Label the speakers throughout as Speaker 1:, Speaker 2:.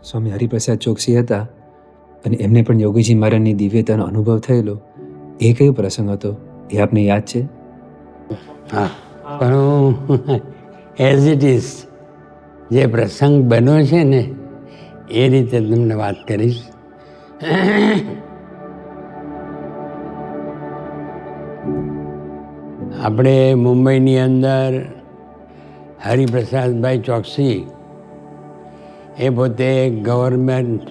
Speaker 1: સ્વામી હરિપ્રસાદ ચોકસી હતા અને એમને પણ યોગીજી મહારાજની દિવ્યતાનો અનુભવ થયેલો. એ કયો પ્રસંગ હતો એ આપને યાદ છે?
Speaker 2: હા, પણ હું એઝ ઇટ ઇઝ જે પ્રસંગ બન્યો છે ને એ રીતે તમને વાત કરીશ. આપણે મુંબઈની અંદર હરિપ્રસાદભાઈ ચોકસી એ પોતે ગવર્મેન્ટ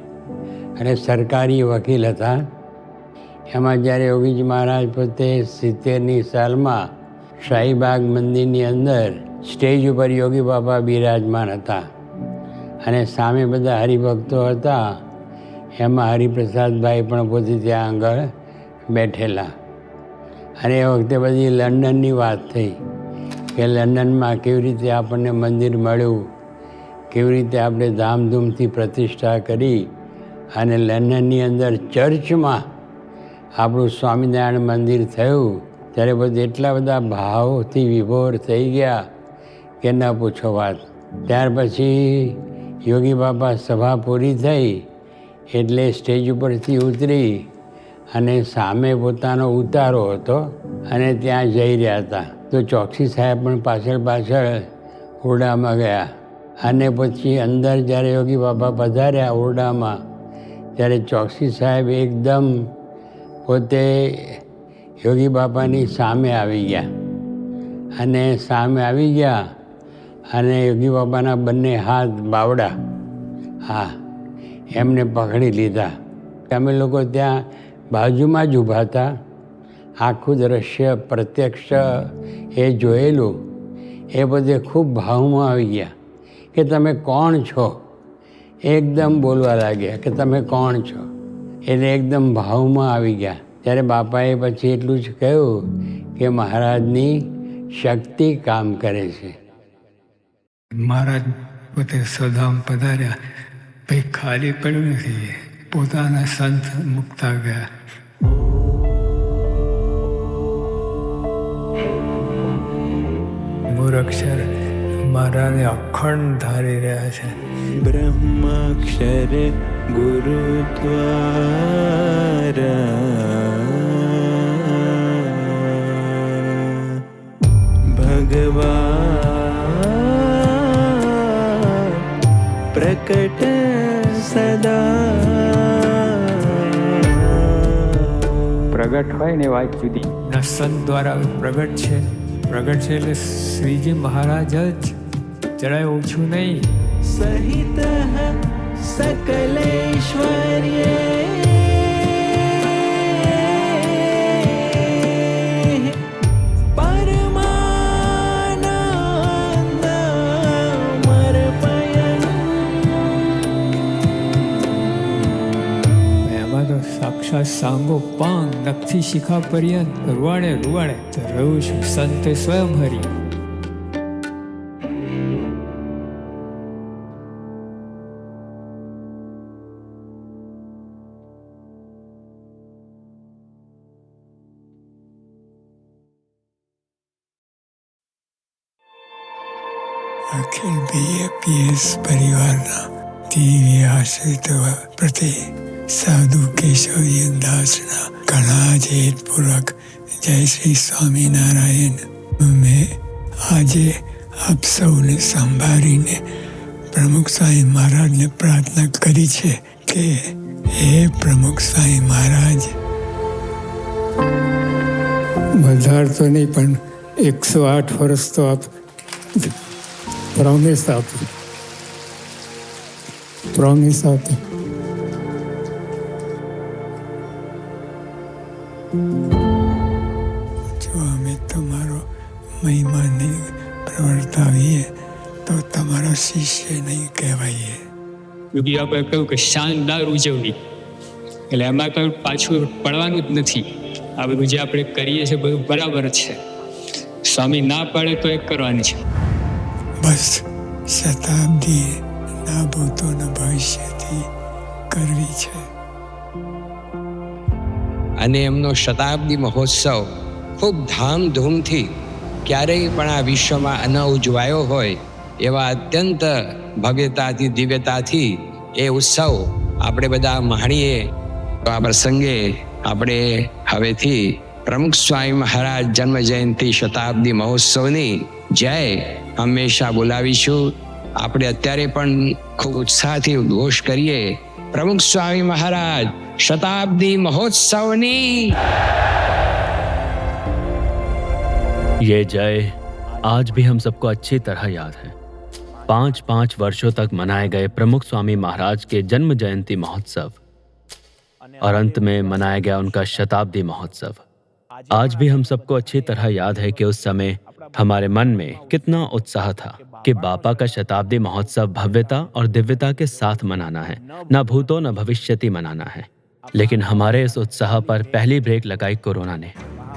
Speaker 2: અને સરકારી વકીલ હતા. એમાં જ્યારે યોગીજી મહારાજ પોતે 70ની સાલમાં શાહીબાગ મંદિરની અંદર સ્ટેજ ઉપર યોગી બાબા બિરાજમાન હતા અને સામે બધા હરિભક્તો હતા. એમાં હરિપ્રસાદભાઈ પણ પોતે ત્યાં આગળ બેઠેલા. અને એ વખતે બધી લંડનની વાત થઈ કે લંડનમાં કેવી રીતે આપણને મંદિર મળ્યું, કેવી રીતે આપણે ધામધૂમથી પ્રતિષ્ઠા કરી અને લંડનની અંદર ચર્ચમાં આપણું સ્વામિનારાયણ મંદિર થયું. ત્યારે બધે એટલા બધા ભાવથી વિભોર થઈ ગયા કે ન પૂછો વાત. ત્યાર પછી યોગી બાબા સભા પૂરી થઈ એટલે સ્ટેજ ઉપરથી ઉતરી અને સામે પોતાનો ઉતારો હતો અને ત્યાં જઈ રહ્યા હતા. તો ચોકસી સાહેબ પણ પાછળ પાછળ ઓરડામાં ગયા અને પછી અંદર જ્યારે યોગી બાબા પધાર્યા ઓરડામાં ત્યારે ચોકસી સાહેબ એકદમ પોતે યોગી બાપાની સામે આવી ગયા અને સામે આવી ગયા અને યોગી બાપાના બંને હાથ બાવડા, હા, એમને પકડી લીધા. અમે લોકો ત્યાં બાજુમાં જ ઊભા હતા. આખું દ્રશ્ય પ્રત્યક્ષ એ જોયેલું. એ બધે ખૂબ ભાવમાં આવી ગયા કે તમે કોણ છો? એકદમ બોલવા લાગ્યા કે તમે કોણ છો? એટલે એકદમ ભાવમાં આવી ગયા. ત્યારે બાપાએ પછી એટલું જ કહ્યું કે મહારાજની શક્તિ કામ કરે છે.
Speaker 3: મહારાજ પોતે સ્વધામ પધાર્યા, કંઈ ખાલી પડ્યું નથી, પોતાના સંત મુકતા ગયા. મૂળાક્ષર મહારાજને અખંડ ધારી રહ્યા છે.
Speaker 4: બ્રહ્માક્ષર ગુરુદ્વારા ભગવાન પ્રકટ સદા.
Speaker 5: પ્રગટ હોય ને વાત જુદી.
Speaker 3: સંત દ્વારા પ્રગટ છે. પ્રગટ છે એટલે શ્રીજી મહારાજ જ, જરાય ઓછું નહીં.
Speaker 4: સહિત સકલેશ્વર્ય પરમાનંદ મર્પયન.
Speaker 3: એમાં તો સાક્ષાત સાંગો પાંગ નખથી શિખા પર્યંત રૂવાડે રૂવાડે તો રહ્યું છું સંતે સ્વયં હરી. અખિલ BAPS પરિવારના દિવ્ય આશ્રિતો પ્રત્યે સાધુ કેશવજી દાસના ઘણા હેતપૂર્વક જય શ્રી સ્વામિનારાયણ. મેં આજે આપ સૌને સંભાળીને પ્રમુખ સ્વામી મહારાજને પ્રાર્થના કરી છે કે હે પ્રમુખ સ્વામી મહારાજ, વધારે તો નહીં પણ 108 વર્ષ તો આપ પ્રોમિસ આપી. જો અમે તમારો મહિમા નહીં પ્રવર્તાવીએ તો તમારા શિષ્ય નહીં કહેવાઈએ.
Speaker 6: યોગી બાપાએ કહ્યું કે શાનદાર ઉજવણી, એટલે એમાં કંઈ પાછું પડવાનું જ નથી. આ બધું જે આપણે કરીએ છીએ બધું બરાબર છે. સ્વામી ના પાડે તો એક કરવાની છે.
Speaker 3: બસ શતાબ્દી ના ભૂતો ન ભવિષ્યથી કરવી છે.
Speaker 2: અને એમનો શતાબ્દી મહોત્સવ ખૂબ ધામધૂમથી ક્યારેય પણ આ વિશ્વમાં ન ઉજવાયો હોય એવા અત્યંત ભવ્યતાથી દિવ્યતાથી એ ઉત્સવ આપણે બધા માણીએ. તો આ પ્રસંગે આપણે હવેથી પ્રમુખ સ્વામી મહારાજ જન્મ જયંતિ શતાબ્દી મહોત્સવની જય હંમેશા બોલાવીશું. આપણે અત્યારે પણ ખૂબ ઉત્સાહથી ઉદ્ઘોષ કરીએ, પ્રમુખ સ્વામી મહારાજ शताब्दी महोत्सवनी.
Speaker 7: ये जय आज भी हम सबको अच्छी तरह याद है. 5 वर्षों तक मनाए गए प्रमुख स्वामी महाराज के जन्म जयंती महोत्सव और अंत में मनाया गया उनका शताब्दी महोत्सव. आज भी हम सबको अच्छी तरह याद है कि उस समय हमारे मन में कितना उत्साह था कि बापा का शताब्दी महोत्सव भव्यता और दिव्यता के साथ मनाना है, न भूतो न भविष्यति मनाना है. लेकिन हमारे इस उत्साह पर पहली ब्रेक लगाई कोरोना ने.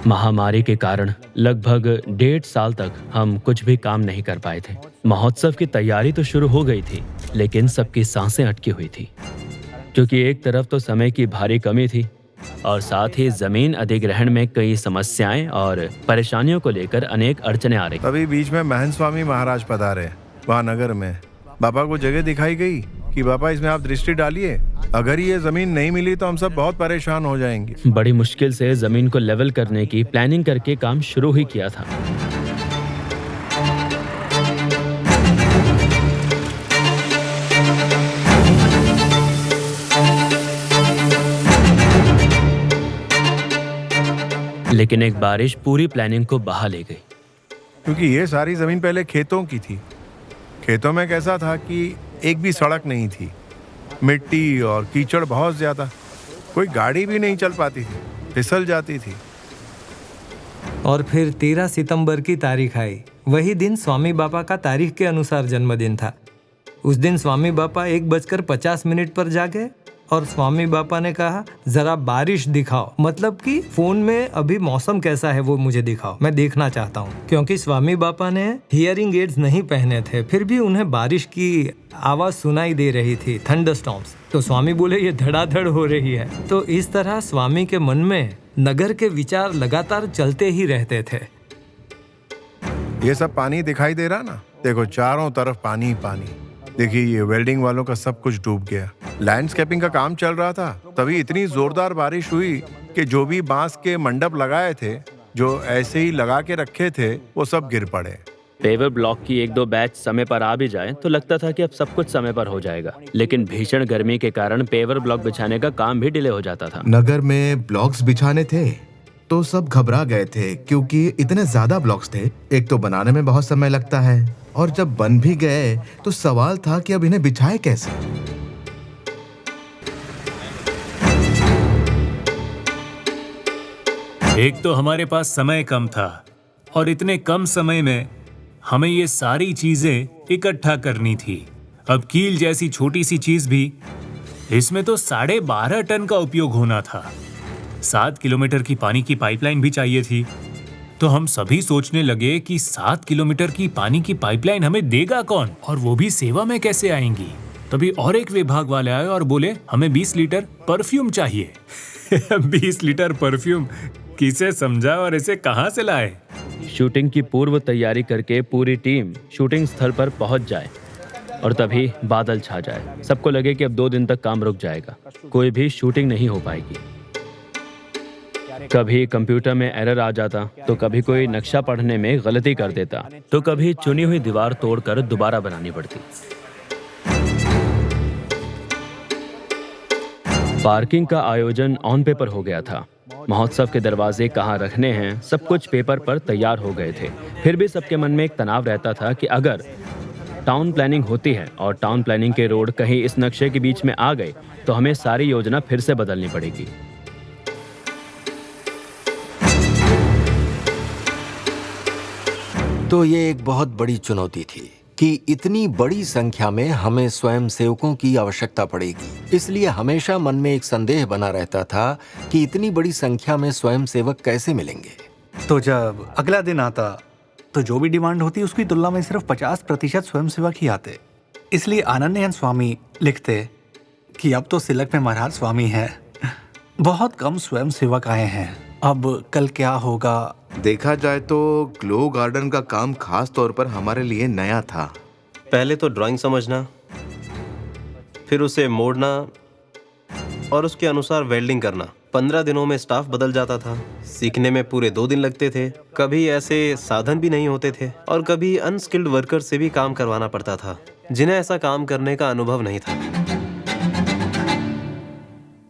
Speaker 7: महामारी के कारण लगभग 1.5 साल तक हम कुछ भी काम नहीं कर पाए थे. महोत्सव की तैयारी तो शुरू हो गई थी, लेकिन सबकी सांसें अटकी हुई थी, क्योंकि एक तरफ तो समय की भारी कमी थी और साथ ही जमीन अधिग्रहण में कई समस्याएं और परेशानियों को लेकर अनेक अड़चने आ रही.
Speaker 8: तभी बीच में महंत स्वामी महाराज पधारे. वहाँ नगर में बाबा को जगह दिखाई गई कि बाबा इसमें आप दृष्टि डालिए, अगर ये जमीन नहीं मिली तो हम सब बहुत परेशान हो जाएंगे.
Speaker 7: बड़ी मुश्किल से जमीन को लेवल करने की प्लानिंग करके काम शुरू ही किया था. लेकिन एक बारिश पूरी प्लानिंग को बहा ले गई.
Speaker 8: क्योंकि ये सारी जमीन पहले खेतों की थी. खेतों में कैसा था कि एक भी सड़क नहीं थी, मिट्टी और कीचड़ बहुत ज्यादा, कोई गाड़ी भी नहीं चल पाती थी, फिसल जाती थी.
Speaker 9: और फिर 13 सितंबर की तारीख आई. वही दिन स्वामी बापा का तारीख के अनुसार जन्मदिन था. उस दिन स्वामी बापा 1:50 पर जागे और स्वामी बापा ने कहा जरा बारिश दिखाओ, मतलब कि फोन में अभी मौसम कैसा है वो मुझे दिखाओ, मैं देखना चाहता हूँ. क्योंकि स्वामी बापा ने हियरिंग एड्स नहीं पहने थे, फिर भी उन्हें बारिश की आवाज सुनाई दे रही थी, थंडरस्टॉर्म्स. तो स्वामी बोले ये धड़ाधड़ हो रही है. तो इस तरह स्वामी के मन में नगर के विचार लगातार चलते ही रहते थे.
Speaker 8: ये सब पानी दिखाई दे रहा ना, देखो चारों तरफ पानी ही पानी. देखिए ये वेल्डिंग वालों का सब कुछ डूब गया. लैंडस्केपिंग का काम चल रहा था, तभी इतनी जोरदार बारिश हुई कि जो भी बांस के मंडप लगाए थे, जो ऐसे ही लगा के रखे थे, वो सब गिर पड़े.
Speaker 7: पेवर ब्लॉक की 1-2 बैच समय पर आ भी जाए तो लगता था कि अब सब कुछ समय पर हो जाएगा. लेकिन भीषण गर्मी के कारण पेवर ब्लॉक बिछाने का काम भी डिले हो जाता था.
Speaker 10: नगर में ब्लॉक्स बिछाने थे तो सब घबरा गए थे, क्योंकि इतने ज्यादा ब्लॉक्स थे. एक तो बनाने में बहुत समय लगता है, और जब बन भी गए तो सवाल था कि अब इन्हें बिछाए कैसे.
Speaker 11: एक तो हमारे पास समय कम था और इतने कम समय में हमें ये सारी चीजें इकट्ठा करनी थी. अब कील जैसी छोटी सी चीज भी, इसमें तो 12.5 टन का उपयोग होना था. 7 किलोमीटर की पानी की पाइपलाइन भी चाहिए थी. तो हम सभी सोचने लगे कि 7 किलोमीटर की पानी की पाइपलाइन हमें देगा कौन, और वो भी सेवा में कैसे आएंगी. तभी और एक विभाग वाले आए और बोले हमें 20 लीटर परफ्यूम चाहिए. 20 लीटर परफ्यूम किसे समझा और इसे कहां से लाए.
Speaker 7: शूटिंग की पूर्व तैयारी करके पूरी टीम शूटिंग स्थल पर पहुंच जाए और तभी बादल छा जाए. सबको लगे कि अब 2 दिन तक काम रुक जाएगा, कोई भी शूटिंग नहीं हो पाएगी. कभी कंप्यूटर में एरर आ जाता, तो कभी कोई नक्शा पढ़ने में गलती कर देता, तो कभी चुनी हुई दीवार तोड़कर दोबारा बनानी पड़ती. पार्किंग का आयोजन ऑन पेपर हो गया था. महोत्सव के दरवाजे कहाँ रखने हैं, सब कुछ पेपर पर तैयार हो गए थे. फिर भी सबके मन में एक तनाव रहता था कि अगर टाउन प्लानिंग होती है और टाउन प्लानिंग के रोड कहीं इस नक्शे के बीच में आ गए तो हमें सारी योजना फिर से बदलनी पड़ेगी.
Speaker 12: तो ये एक बहुत बड़ी चुनौती थी कि इतनी बड़ी संख्या में हमें स्वयं सेवकों की आवश्यकता पड़ेगी. इसलिए हमेशा मन में एक संदेह बना रहता था कि इतनी बड़ी संख्या में स्वयं सेवक कैसे मिलेंगे.
Speaker 13: तो जब अगला दिन आता तो जो भी डिमांड होती उसकी तुलना में सिर्फ 50% स्वयं सेवक ही आते. इसलिए आनंदयन स्वामी लिखते कि अब तो सिलक में महाराज स्वामी हैं। बहुत कम स्वयं सेवक आए हैं। अब कल क्या होगा?
Speaker 10: देखा जाए तो ग्लो गार्डन का काम खास तौर पर हमारे लिए नया था।
Speaker 14: पहले तो ड्राइंग समझना, फिर उसे मोड़ना और उसके अनुसार वेल्डिंग करना। 15 दिनों में स्टाफ बदल जाता था। सीखने में पूरे 2 दिन लगते थे। कभी ऐसे साधन भी नहीं होते थे और कभी अनस्किल्ड वर्कर से भी काम करवाना पड़ता था जिन्हें ऐसा काम करने का अनुभव नहीं था।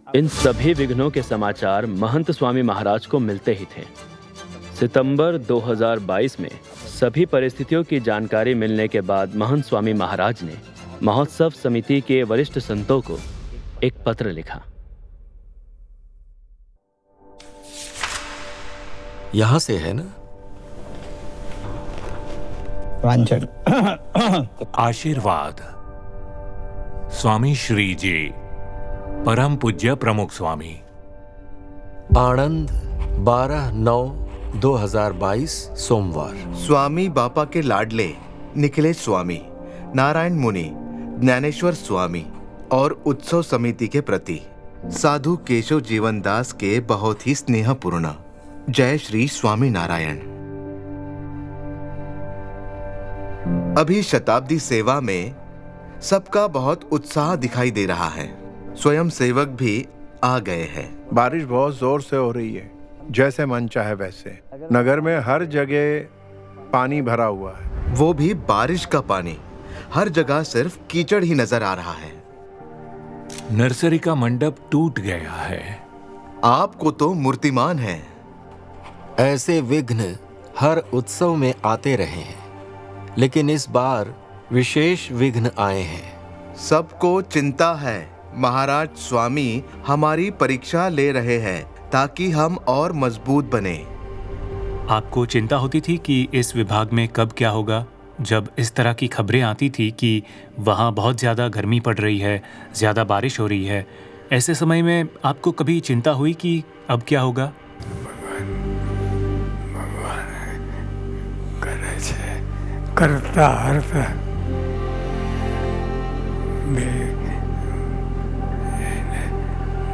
Speaker 7: इन सभी विघ्नों के समाचार महंत स्वामी महाराज को मिलते ही थे। सितंबर 2022 में सभी परिस्थितियों की जानकारी मिलने के बाद महंत स्वामी महाराज ने महोत्सव समिति के वरिष्ठ संतों को एक पत्र लिखा।
Speaker 12: यहां से है ना?
Speaker 15: आशीर्वाद स्वामी श्री जी, परम पूज्य प्रमुख स्वामी।
Speaker 12: आनंद 12/9/2022 सोमवार।
Speaker 10: स्वामी बापा के लाडले निखिलेश स्वामी, नारायण मुनि, ज्ञानेश्वर स्वामी और उत्सव समिति के प्रति साधु केशव जीवन दास के बहुत ही स्नेहपूर्ण जय श्री स्वामी नारायण। अभी शताब्दी सेवा में सबका बहुत उत्साह दिखाई दे रहा है। स्वयं सेवक भी आ गए हैं।
Speaker 8: बारिश बहुत जोर से हो रही है, जैसे मन चाहे वैसे। नगर में हर जगह पानी भरा हुआ है।
Speaker 10: वो भी बारिश का पानी। हर जगह सिर्फ कीचड़ ही नजर आ रहा है।
Speaker 15: नर्सरी का मंडप टूट गया है।
Speaker 10: आपको तो मूर्तिमान है।
Speaker 12: ऐसे विघ्न हर उत्सव में आते रहे हैं, लेकिन इस बार विशेष विघ्न आए हैं।
Speaker 10: सबको चिंता है। महाराज स्वामी हमारी परीक्षा ले रहे हैं ताकि हम और मजबूत बने।
Speaker 11: आपको चिंता होती थी कि इस विभाग में कब क्या होगा? जब इस तरह की खबरें आती थी कि वहाँ बहुत ज़्यादा गर्मी पड़ रही है, ज़्यादा बारिश हो रही है, ऐसे समय में आपको कभी चिंता हुई कि अब क्या होगा?
Speaker 3: करता हरता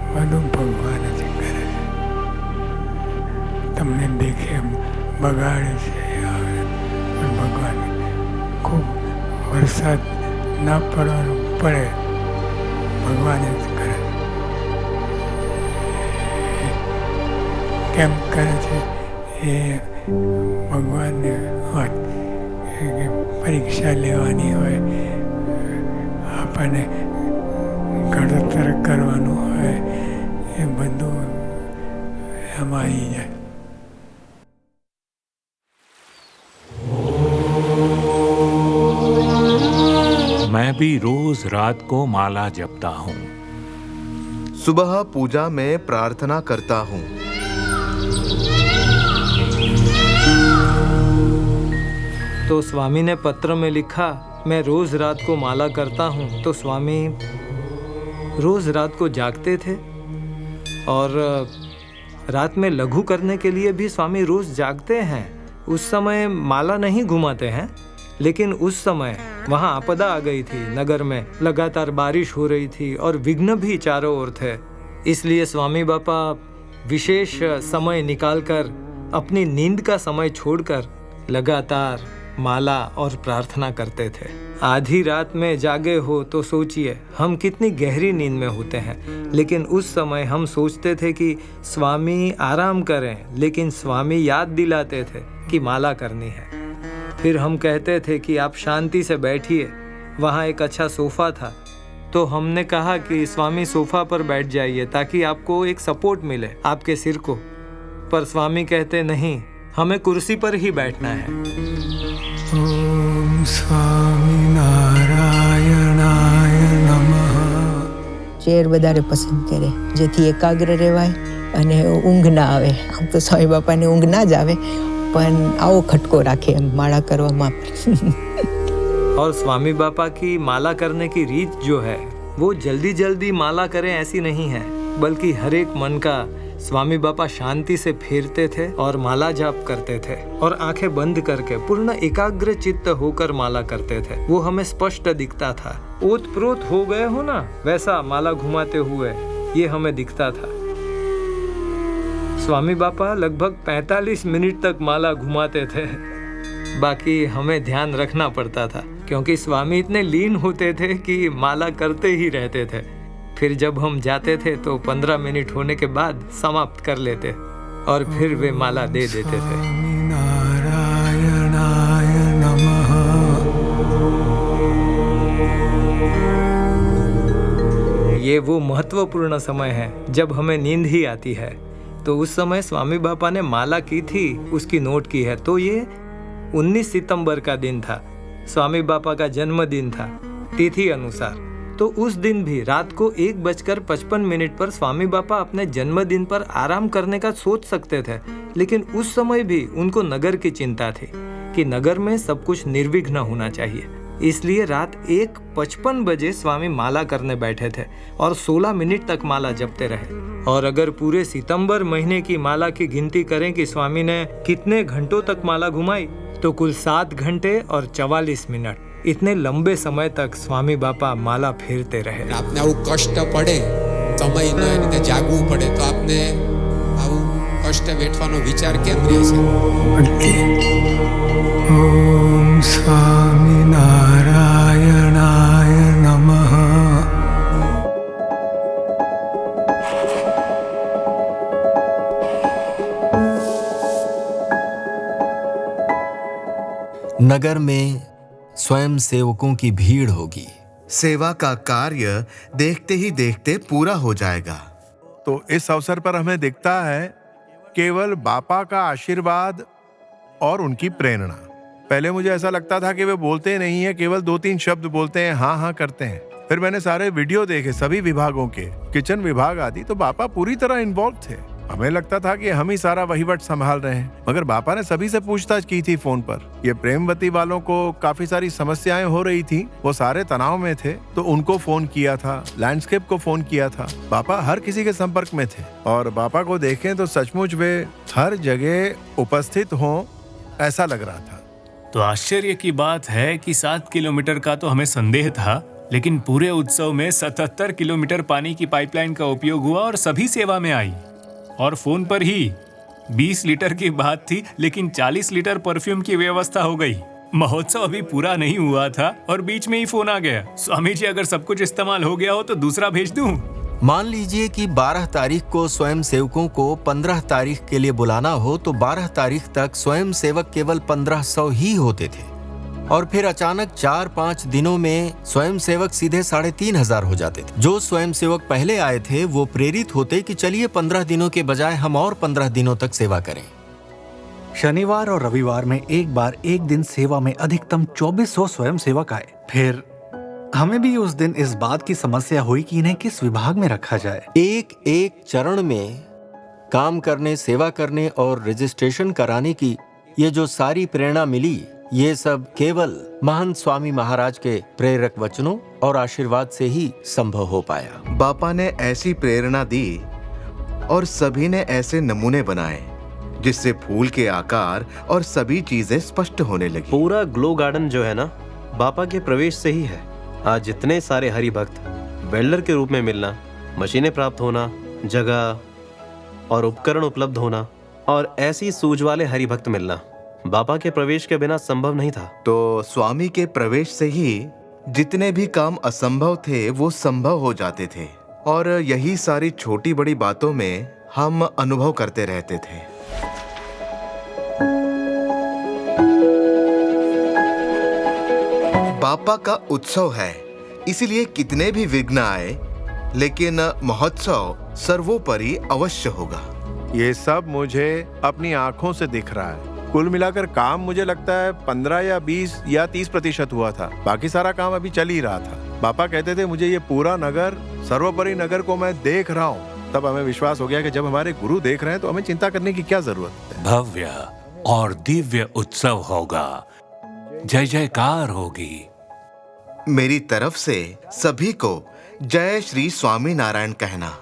Speaker 3: બધું ભગવાન જ કરે છે. તમને દેખે એમ બગાડે છે પણ ભગવાન ખૂબ વરસાદ ના પડવાનું પડે ભગવાન જ કરે. કેમ કરે છે એ ભગવાનને વાત પરીક્ષા લેવાની હોય, આપણને ઘડતર કરવાનું હોય, એ બધું એમાં આવી જાય.
Speaker 15: मैं भी रोज रात को माला जपता हूँ.
Speaker 10: सुबह पूजा में प्रार्थना करता हूँ.
Speaker 9: तो स्वामी ने पत्र में लिखा, मैं रोज रात को माला करता हूँ. तो स्वामी रोज रात को जागते थे और रात में लघु करने के लिए भी स्वामी रोज जागते हैं. उस समय माला नहीं घुमाते हैं, लेकिन उस समय वहाँ आपदा आ गई थी. नगर में लगातार बारिश हो रही थी और विघ्न भी चारों ओर थे. इसलिए स्वामी बापा विशेष समय निकालकर अपनी नींद का समय छोड़कर लगातार माला और प्रार्थना करते थे. आधी रात में जागे हो तो सोचिए हम कितनी गहरी नींद में होते हैं. लेकिन उस समय हम सोचते थे कि स्वामी आराम करें, लेकिन स्वामी याद दिलाते थे कि माला करनी है. फिर हम कहते थे कि आप शांति से बैठिए. वहाँ एक अच्छा सोफ़ा था, तो हमने कहा कि स्वामी सोफ़ा पर बैठ जाइए ताकि आपको एक सपोर्ट मिले आपके सिर को. पर स्वामी कहते नहीं, हमें कुर्सी पर ही बैठना है.
Speaker 3: ओम स्वामी नारायणाय नमः.
Speaker 16: ચેર વધારે પસંદ કરે જેથી એકાગ્ર રહેવાય અને ઊંઘ ના આવે. આમ તો સ્વામી બાપાને ઊંઘ ના જ આવે, પણ આવો ખટકો રાખે એમ માળા કરવામાં.
Speaker 9: और स्वामी बापा की माला करने की रीत जो है वो जल्दी जल्दी माला करें ऐसी नहीं है, बल्कि हर एक मन का स्वामी बापा शांति से फिरते थे और माला जाप करते थे और आंखें बंद करके पूर्ण एकाग्र चित्त होकर माला करते थे। वो हमें स्पष्ट दिखता था। ओतप्रोत हो गए हो ना, वैसा माला घुमाते हुए ये हमें दिखता था। स्वामी बापा लगभग 45 मिनट तक माला घुमाते थे। बाकी हमें ध्यान रखना पड़ता था क्योंकि स्वामी इतने लीन होते थे कि माला करते ही रहते थे। फिर जब हम जाते थे तो 15 मिनट होने के बाद समाप्त कर लेते और फिर वे माला दे देते थे। ये वो महत्वपूर्ण समय है जब हमें नींद ही आती है। तो उस समय स्वामी बापा ने माला की थी, उसकी नोट की है। तो ये 19 सितंबर का दिन था, स्वामी बापा का जन्मदिन था तिथि अनुसार। तो उस दिन भी रात को 1:55 पर स्वामी बापा अपने जन्मदिन पर आराम करने का सोच सकते थे, लेकिन उस समय भी उनको नगर की चिंता थी कि नगर में सब कुछ निर्विघ्न होना चाहिए। इसलिए रात 1:55 बजे स्वामी माला करने बैठे थे और 16 मिनट तक माला जपते रहे। और अगर पूरे सितंबर महीने की माला की गिनती करें कि स्वामी ने कितने घंटों तक माला घुमाई, तो कुल 7 घंटे और 44 मिनट। इतने लंबे समय तक स्वामी बापा माला फेरते रहे।
Speaker 17: आपने આવું કષ્ટ પડે, સમય ન હોય ને જાગવું પડે, તો આપને આવું કષ્ટ વેઠવાનો વિચાર કેમ રહે છે?
Speaker 4: ओम स्वामी नारायणाय नमः।
Speaker 12: नगर में स्वयं सेवकों की भीड़ होगी।
Speaker 10: सेवा का कार्य देखते ही देखते पूरा हो जाएगा।
Speaker 8: तो इस अवसर पर हमें दिखता है केवल बापा का आशीर्वाद और उनकी प्रेरणा। पहले मुझे ऐसा लगता था कि वे बोलते नहीं है, केवल 2-3 शब्द बोलते हैं, हाँ हाँ करते हैं। फिर मैंने सारे वीडियो देखे सभी विभागों के, किचन विभाग आदि, तो बापा पूरी तरह इन्वॉल्व थे। हमें लगता था कि हम ही सारा वहीवट संभाल रहे हैं, मगर बापा ने सभी से पूछताछ की थी फोन पर। ये प्रेमवती वालों को काफी सारी समस्याएं हो रही थी, वो सारे तनाव में थे, तो उनको फोन किया था, लैंडस्केप को फोन किया था। बापा हर किसी के संपर्क में थे और बापा को देखें तो सचमुच वे हर जगह उपस्थित हों ऐसा लग रहा था।
Speaker 11: तो आश्चर्य की बात है कि 7 किलोमीटर का तो हमें संदेह था, लेकिन पूरे उत्सव में 77 किलोमीटर पानी की पाइपलाइन का उपयोग हुआ और सभी सेवा में आई। और फोन पर ही 20 लीटर की बात थी, लेकिन 40 लीटर परफ्यूम की व्यवस्था हो गई। महोत्सव अभी पूरा नहीं हुआ था और बीच में ही फोन आ गया, स्वामी जी अगर सब कुछ इस्तेमाल हो गया हो तो दूसरा भेज दूं।
Speaker 12: मान लीजिए कि 12 तारीख को स्वयं सेवकों को 15 तारीख के लिए बुलाना हो, तो 12 तारीख तक स्वयं सेवक केवल 1500 ही होते थे और फिर अचानक 4-5 दिनों में स्वयं सेवक सीधे 3500 हो जाते थे। जो स्वयं सेवक पहले आए थे वो प्रेरित होते कि चलिए 15 दिनों के बजाय हम और 15 दिनों तक सेवा करें।
Speaker 13: शनिवार और रविवार में एक बार एक दिन सेवा में अधिकतम 2400 स्वयं सेवक आए। फिर हमें भी उस दिन इस बात की समस्या हुई कि इन्हें किस विभाग में रखा जाए।
Speaker 12: एक एक चरण में काम करने, सेवा करने और रजिस्ट्रेशन कराने की ये जो सारी प्रेरणा मिली, ये सब केवल महंत स्वामी महाराज के प्रेरक वचनों और आशीर्वाद से ही संभव हो पाया।
Speaker 10: बापा ने ऐसी प्रेरणा दी और सभी ने ऐसे नमूने बनाए जिससे फूल के आकार और सभी चीजें स्पष्ट होने लगी।
Speaker 14: पूरा ग्लो गार्डन जो है ना, बापा के प्रवेश से ही है। आज जितने सारे हरि भक्त वेल्डर के रूप में मिलना, मशीनें प्राप्त होना, जगह और उपकरण उपलब्ध होना और ऐसी सूझ वाले हरि भक्त मिलना बापा के प्रवेश के बिना संभव नहीं था।
Speaker 10: तो स्वामी के प्रवेश से ही जितने भी काम असंभव थे वो संभव हो जाते थे और यही सारी छोटी बड़ी बातों में हम अनुभव करते रहते थे। बापा का उत्सव है, इसीलिए कितने भी विघ्न आए, लेकिन महोत्सव सर्वोपरि अवश्य होगा।
Speaker 8: ये सब मुझे अपनी आंखों से दिख रहा है। कुल मिलाकर काम मुझे लगता है 15 या 20 या 30% हुआ था, बाकी सारा काम अभी चल ही रहा था। पापा कहते थे मुझे ये पूरा नगर, सर्वोपरि नगर को मैं देख रहा हूँ। तब हमें विश्वास हो गया कि जब हमारे गुरु देख रहे हैं तो हमें चिंता करने की क्या जरूरत है।
Speaker 15: भव्य और दिव्य उत्सव होगा, जय जयकार होगी।
Speaker 10: मेरी तरफ से सभी को जय श्री स्वामी नारायण कहना।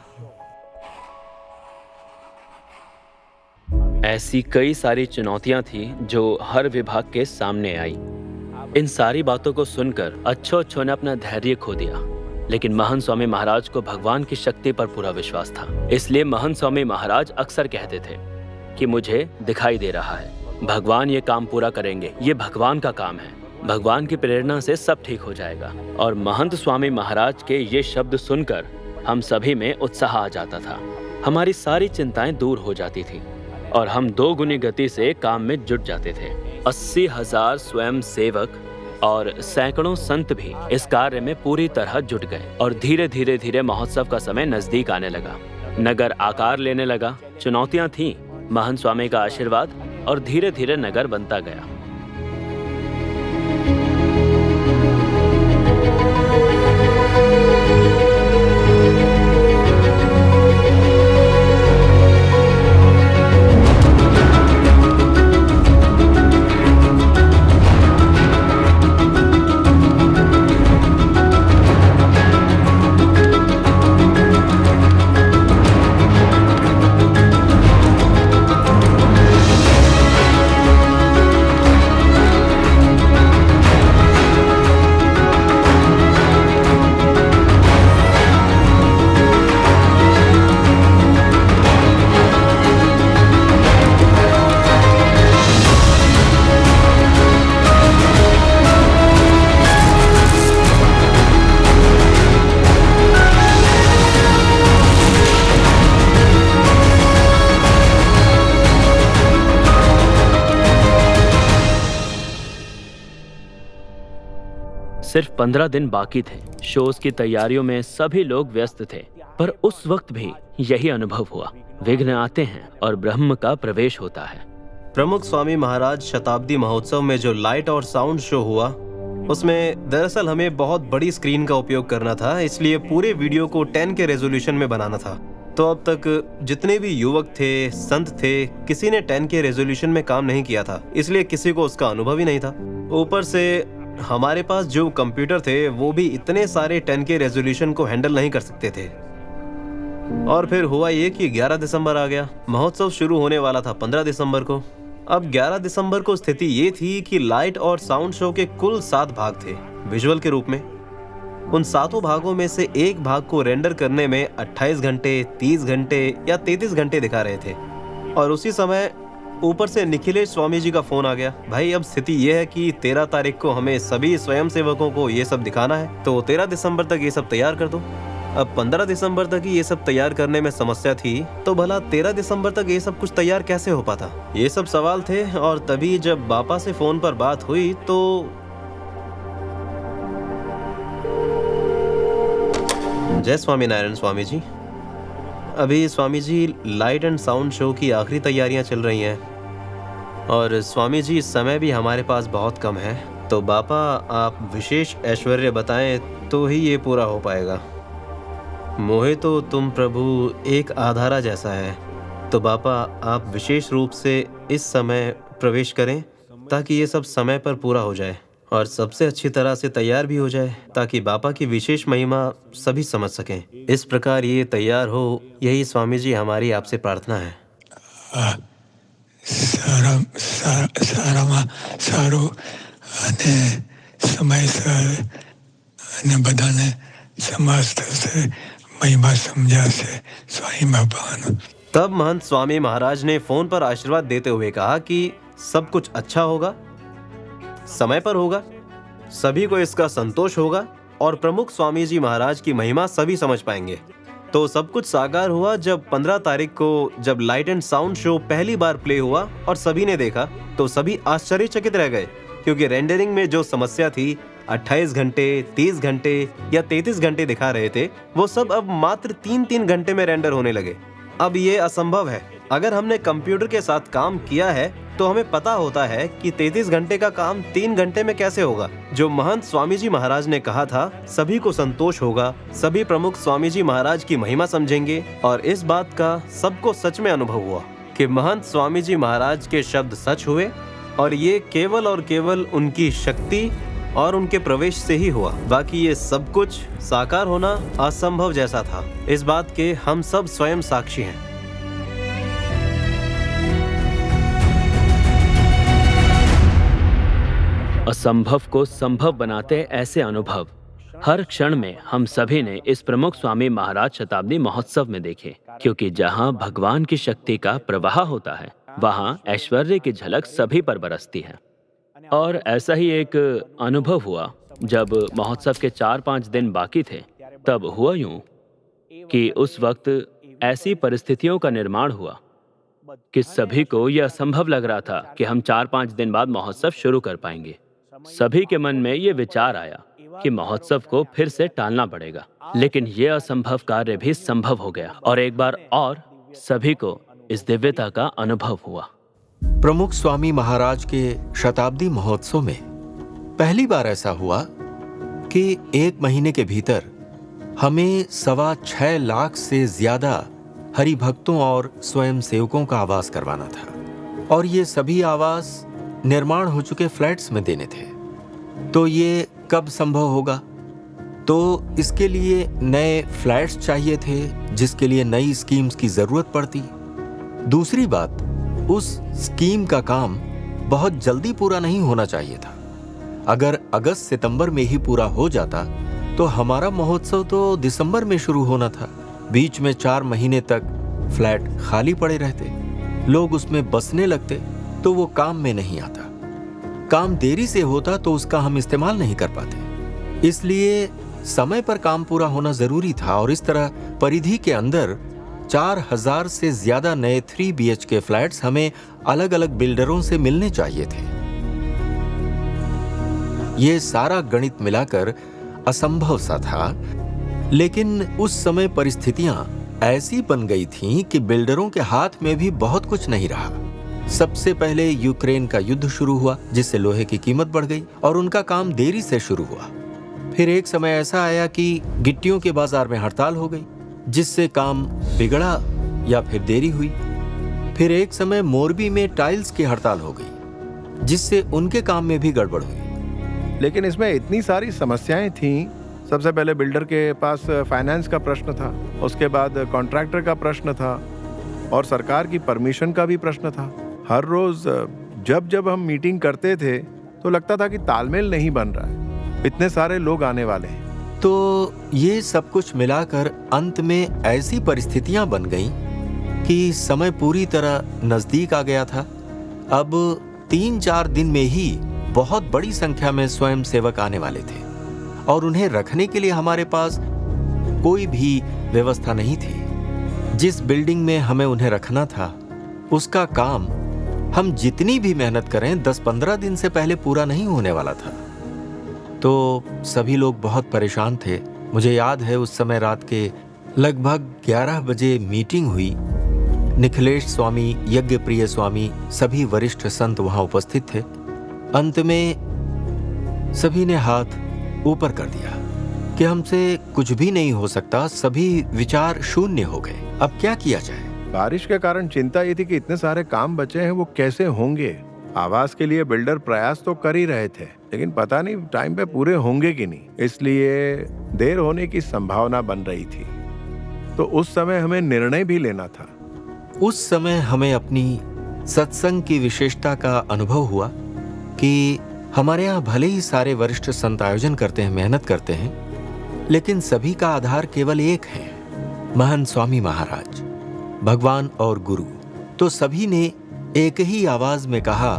Speaker 7: ऐसी कई सारी चुनौतियां थी जो हर विभाग के सामने आई। इन सारी बातों को सुनकर अच्छो ने अपना धैर्य खो दिया, लेकिन महंत स्वामी महाराज को भगवान की शक्ति पर पूरा विश्वास था। इसलिए महंत स्वामी महाराज अक्सर कहते थे कि मुझे दिखाई दे रहा है, भगवान ये काम पूरा करेंगे, ये भगवान का काम है, भगवान की प्रेरणा से सब ठीक हो जाएगा। और महंत स्वामी महाराज के ये शब्द सुनकर हम सभी में उत्साह आ जाता था, हमारी सारी चिंताएं दूर हो जाती थी और हम 2 गुनी गति से काम में जुट जाते थे। 80,000 स्वयं सेवक और सैकड़ों संत भी इस कार्य में पूरी तरह जुट गए और धीरे धीरे महोत्सव का समय नजदीक आने लगा। नगर आकार लेने लगा, चुनौतियां थीं, महंत स्वामी का आशीर्वाद, और धीरे धीरे नगर बनता गया। सिर्फ 15 दिन बाकी थे। शोज की तैयारियों में सभी लोग व्यस्त थे, पर उस वक्त भी यही अनुभव हुआ, विघ्न आते हैं और ब्रह्म का प्रवेश होता है।
Speaker 14: प्रमुख स्वामी महाराज शताब्दी महोत्सव में जो लाइट और साउंड शो हुआ, उसमें दरअसल हमें बहुत बड़ी स्क्रीन का उपयोग करना था, इसलिए पूरे वीडियो को 10 के रेजोल्यूशन में बनाना था। तो अब तक जितने भी युवक थे, संत थे, किसी ने 10 के रेजोल्यूशन में काम नहीं किया था, इसलिए किसी को उसका अनुभव ही नहीं था। ऊपर से हमारे पास जो कंप्यूटर थे वो भी इतने सारे 10 के रेजोल्यूशन को हैंडल नहीं कर सकते थे। और फिर हुआ ये कि 11 दिसंबर आ गया। महोत्सव शुरू होने वाला था 15 दिसंबर को। अब 11 दिसंबर को स्थिति ये थी कि लाइट और साउंड शो के कुल 7 भाग थे विजुअल के रूप में। उन 7 भागों में से एक भाग को रेंडर करने में 28 घंटे, 30 घंटे या 33 घंटे दिखा रहे थे। और उसी समय ऊपर से निखिलेश स्वामी जी का फोन आ गया, भाई अब स्थिति ये है कि 13 तारीख को हमें सभी स्वयं सेवकों को ये सब दिखाना है, तो 13 दिसंबर तक ये सब तैयार कर दो। अब 15 दिसंबर तक ही ये सब तैयार करने में समस्या थी, तो भला 13 दिसंबर तक ये सब कुछ तैयार कैसे हो पाता? ये सब सवाल थे। और तभी जब बापा से फोन पर बात हुई तो जय स्वामीनारायण स्वामी जी। अभी Swami ji light and sound show की आखिरी तैयारियां चल रही हैं और स्वामी जी समय भी हमारे पास बहुत कम है, तो बापा आप विशेष ऐश्वर्य बताएं तो ही ये पूरा हो पाएगा। मोहे तो तुम प्रभु एक आधारा जैसा है, तो बापा आप विशेष रूप से इस समय प्रवेश करें ताकि ये सब समय पर पूरा हो जाए और सबसे अच्छी तरह से तैयार भी हो जाए, ताकि बापा की विशेष महिमा सभी समझ सकें। इस प्रकार ये तैयार हो, यही स्वामी जी हमारी आपसे प्रार्थना है।
Speaker 4: સારામાં સારું અને સમયસર અને બધાને સમસ્ત महिमा समझासे स्वामी बाबा।
Speaker 14: तब महंत स्वामी महाराज ने फोन पर आशीर्वाद देते हुए कहा कि सब कुछ अच्छा होगा, समय पर होगा, सभी को इसका संतोष होगा और प्रमुख स्वामी जी महाराज की महिमा सभी समझ पाएंगे। तो सब कुछ साकार हुआ जब 15 तारीख को जब लाइट एंड साउंड शो पहली बार प्ले हुआ और सभी ने देखा तो सभी आश्चर्यचकित रह गए, क्योंकि रेंडरिंग में जो समस्या थी 28 घंटे, 30 घंटे या 33 घंटे दिखा रहे थे, वो सब अब मात्र 3-3 घंटे में रेंडर होने लगे। अब ये असंभव है। अगर हमने कंप्यूटर के साथ काम किया है तो हमें पता होता है कि 33 घंटे का काम 3 घंटे में कैसे होगा। जो महंत स्वामी जी महाराज ने कहा था सभी को संतोष होगा, सभी प्रमुख स्वामी जी महाराज की महिमा समझेंगे, और इस बात का सबको सच में अनुभव हुआ कि महंत स्वामी जी महाराज के शब्द सच हुए और ये केवल और केवल उनकी शक्ति और उनके प्रवेश से ही हुआ। बाकी ये सब कुछ साकार होना असंभव जैसा था। इस बात के हम सब स्वयं साक्षी हैं।
Speaker 7: असंभव को संभव बनाते ऐसे अनुभव हर क्षण में हम सभी ने इस प्रमुख स्वामी महाराज शताब्दी महोत्सव में देखे, क्योंकि जहां भगवान की शक्ति का प्रवाह होता है वहां ऐश्वर्य की झलक सभी पर बरसती है। और ऐसा ही एक अनुभव हुआ जब महोत्सव के 4-5 दिन बाकी थे। तब हुआ यूं कि उस वक्त ऐसी परिस्थितियों का निर्माण हुआ कि सभी को यह असंभव लग रहा था कि हम 4-5 दिन बाद महोत्सव शुरू कर पाएंगे। सभी के मन में ये विचार आया कि महोत्सव को फिर से टालना पड़ेगा, लेकिन यह असंभव कार्य भी संभव हो गया और एक बार और सभी को इस दिव्यता का अनुभव हुआ।
Speaker 12: प्रमुख स्वामी महाराज के शताब्दी महोत्सव में पहली बार ऐसा हुआ कि 1 महीने के भीतर हमें 6.25 लाख से ज्यादा हरि भक्तों और स्वयं सेवकों का आवास करवाना था, और ये सभी आवास निर्माण हो चुके फ्लैट्स में देने थे। तो ये कब संभव होगा? तो इसके लिए नए फ्लैट्स चाहिए थे, जिसके लिए नई स्कीम्स की जरूरत पड़ती। दूसरी बात, उस स्कीम का काम बहुत जल्दी पूरा नहीं होना चाहिए था। अगर अगस्त सितंबर में ही पूरा हो जाता तो हमारा महोत्सव तो दिसंबर में शुरू होना था। बीच में 4 महीने तक फ्लैट खाली पड़े रहते, लोग उसमें बसने लगते, तो वो काम में नहीं आता। काम देरी से होता तो उसका हम इस्तेमाल नहीं कर पाते। इसलिए समय पर काम पूरा होना जरूरी था, और इस तरह परिधि के अंदर 4000 से ज्यादा नए 3 BHK फ्लैट्स हमें अलग अलग बिल्डरों से मिलने चाहिए थे। ये सारा गणित मिलाकर असंभव सा था, लेकिन उस समय परिस्थितियां ऐसी बन गई थीं कि बिल्डरों के हाथ में भी बहुत कुछ नहीं रहा। सबसे पहले यूक्रेन का युद्ध शुरू हुआ, जिससे लोहे की कीमत बढ़ गई और उनका काम देरी से शुरू हुआ। फिर एक समय ऐसा आया कि गिट्टियों के बाजार में हड़ताल हो गई, जिससे काम बिगड़ा या फिर देरी हुई। फिर एक समय मोरबी में टाइल्स की हड़ताल हो गई, जिससे उनके काम में भी गड़बड़ हुई।
Speaker 8: लेकिन इसमें इतनी सारी समस्याएं थीं। सबसे पहले बिल्डर के पास फाइनेंस का प्रश्न था, उसके बाद कॉन्ट्रैक्टर का प्रश्न था, और सरकार की परमिशन का भी प्रश्न था। हर रोज जब हम मीटिंग करते थे तो लगता था कि तालमेल नहीं बन रहा है, इतने सारे लोग आने वाले हैं।
Speaker 12: तो ये सब कुछ मिलाकर अंत में ऐसी परिस्थितियां बन गईं कि समय पूरी तरह नजदीक आ गया था। अब 3-4 दिन में ही बहुत बड़ी संख्या में स्वयं सेवक आने वाले थे, और उन्हें रखने के लिए हमारे पास कोई भी व्यवस्था नहीं थी। जिस बिल्डिंग में हमें उन्हें रखना था, उसका काम हम जितनी भी मेहनत करें 10-15 दिन से पहले पूरा नहीं होने वाला था। तो सभी लोग बहुत परेशान थे। मुझे याद है उस समय रात के लगभग 11 बजे मीटिंग हुई। निखिलेश स्वामी, यज्ञ प्रिय स्वामी, सभी वरिष्ठ संत वहां उपस्थित थे। अंत में सभी ने हाथ ऊपर कर दिया कि हमसे कुछ भी नहीं हो सकता, सभी विचार शून्य हो गए। अब क्या किया जाए?
Speaker 8: बारिश के कारण चिंता ये थी कि इतने सारे काम बचे हैं, वो कैसे होंगे। आवास के लिए बिल्डर प्रयास तो कर ही रहे थे, लेकिन पता नहीं टाइम पे पूरे होंगे कि नहीं, इसलिए देर होने की संभावना बन रही थी। तो उस समय हमें निर्णय भी लेना था।
Speaker 12: उस समय हमें अपनी सत्संग की विशेषता का अनुभव हुआ कि हमारे यहाँ भले ही सारे वरिष्ठ संत आयोजन करते हैं, मेहनत करते हैं, लेकिन सभी का आधार केवल एक है, महान स्वामी महाराज, भगवान और गुरु। तो सभी ने एक ही आवाज में कहा,